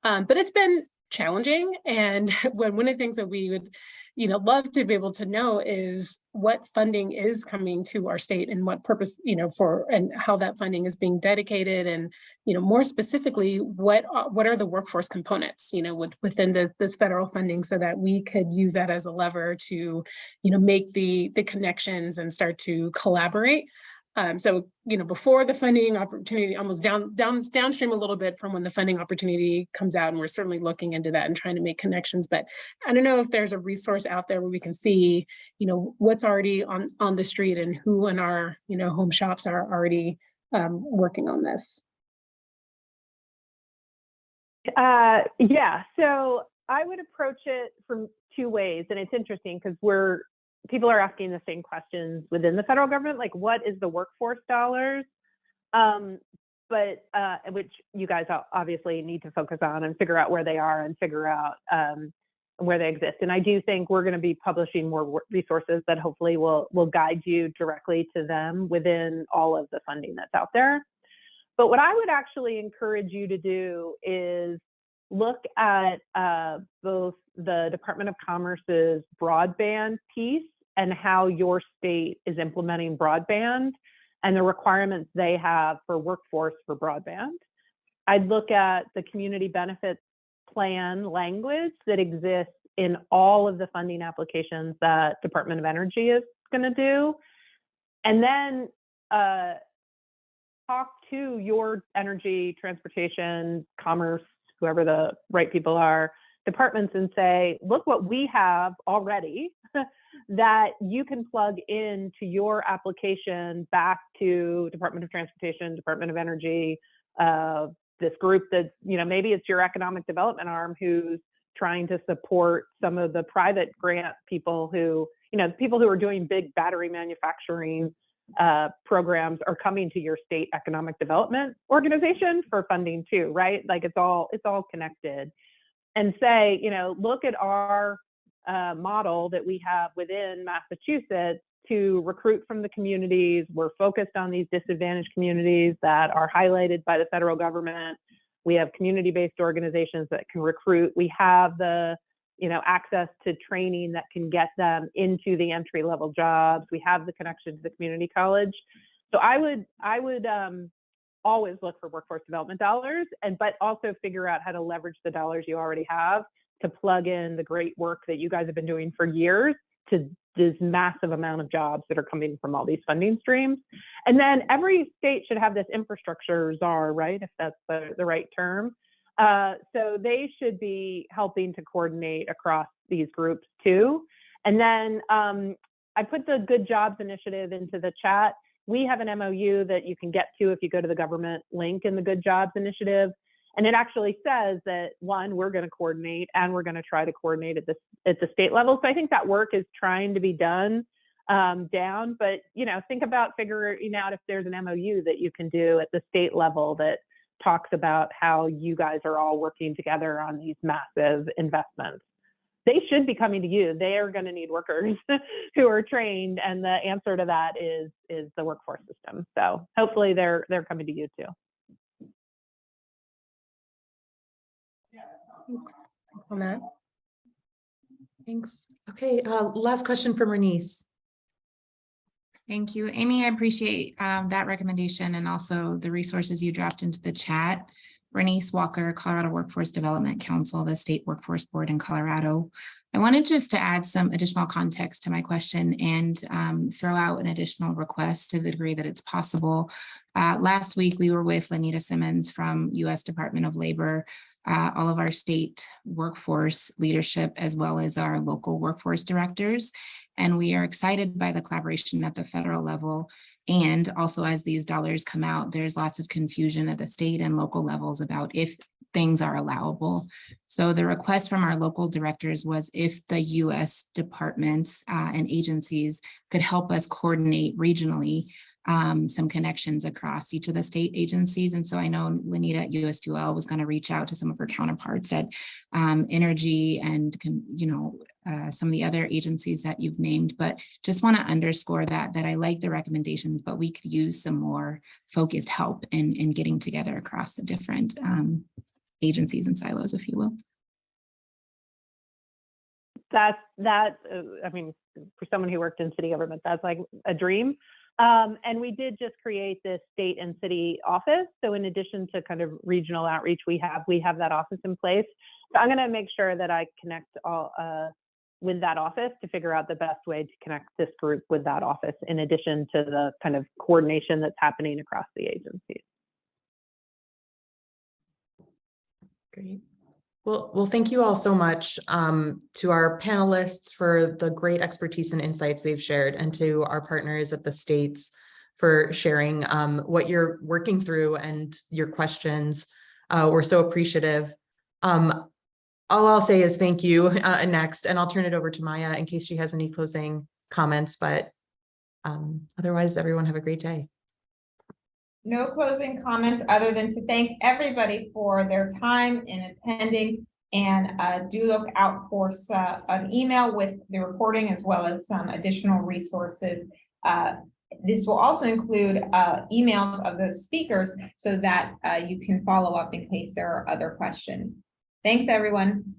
But it's been challenging, and one of the things that we would love to be able to know is what funding is coming to our state and what purpose, for, and how that funding is being dedicated, and more specifically, what are the workforce components, within this federal funding, so that we could use that as a lever to, make the connections and start to collaborate. So, before the funding opportunity, almost downstream a little bit from when the funding opportunity comes out, and we're certainly looking into that and trying to make connections. But I don't know if there's a resource out there where we can see, what's already on the street, and who in our, home shops are already working on this. Yeah, so I would approach it from two ways, and it's interesting because people are asking the same questions within the federal government, like what is the workforce dollars? But which you guys obviously need to focus on and figure out where they are and figure out where they exist. And I do think we're going to be publishing more resources that hopefully will guide you directly to them within all of the funding that's out there. But what I would actually encourage you to do is look at both the Department of Commerce's broadband piece and how your state is implementing broadband and the requirements they have for workforce for broadband. I'd look at the community benefits plan language that exists in all of the funding applications that Department of Energy is going to do. And then talk to your energy, transportation, commerce, whoever the right people are, departments, and say, look what we have already that you can plug into your application back to Department of Transportation, Department of Energy, this group that, maybe it's your economic development arm who's trying to support some of the private grant people who, people who are doing big battery manufacturing programs are coming to your state economic development organization for funding too, right? Like it's all connected. And say, look at our model that we have within Massachusetts to recruit from the communities. We're focused on these disadvantaged communities that are highlighted by the federal government. We have community-based organizations that can recruit. We have the access to training that can get them into the entry-level jobs. We have the connection to the community college. So I would always look for workforce development dollars, but also figure out how to leverage the dollars you already have to plug in the great work that you guys have been doing for years to this massive amount of jobs that are coming from all these funding streams. And then every state should have this infrastructure czar, right? If that's the right term. So they should be helping to coordinate across these groups too. And then I put the Good Jobs Initiative into the chat. We have an MOU that you can get to if you go to the government link in the Good Jobs Initiative. And it actually says that, one, we're going to coordinate, and we're going to try to coordinate at the state level. So I think that work is trying to be done down, but think about figuring out if there's an MOU that you can do at the state level that talks about how you guys are all working together on these massive investments. They should be coming to you. They are going to need workers who are trained, and the answer to that is the workforce system. So hopefully they're coming to you too. On that. Thanks. Okay, last question from Bernice. Thank you, Amy. I appreciate that recommendation and also the resources you dropped into the chat. Bernice Walker, Colorado Workforce Development Council, the state workforce board in Colorado. I wanted just to add some additional context to my question and throw out an additional request to the degree that it's possible. Last week, we were with Lenita Simmons from U.S. Department of Labor, all of our state workforce leadership, as well as our local workforce directors. And we are excited by the collaboration at the federal level. And also, as these dollars come out, there's lots of confusion at the state and local levels about if things are allowable. So the request from our local directors was if the US departments and agencies could help us coordinate regionally some connections across each of the state agencies. And so I know Lenita at US2L was going to reach out to some of her counterparts at Energy and, some of the other agencies that you've named, but just want to underscore that I like the recommendations, but we could use some more focused help in getting together across the different agencies and silos, if you will. I mean, for someone who worked in city government, that's like a dream. And we did just create this state and city office. So in addition to kind of regional outreach, we have that office in place. So I'm going to make sure that I connect all with that office to figure out the best way to connect this group with that office, in addition to the kind of coordination that's happening across the agencies. Great. Well, thank you all so much to our panelists for the great expertise and insights they've shared, and to our partners at the states for sharing what you're working through and your questions. We're so appreciative. All I'll say is thank you next, and I'll turn it over to Maya in case she has any closing comments, but otherwise, everyone have a great day. No closing comments other than to thank everybody for their time in attending, and do look out for an email with the recording as well as some additional resources. This will also include emails of the speakers so that you can follow up in case there are other questions. Thanks, everyone.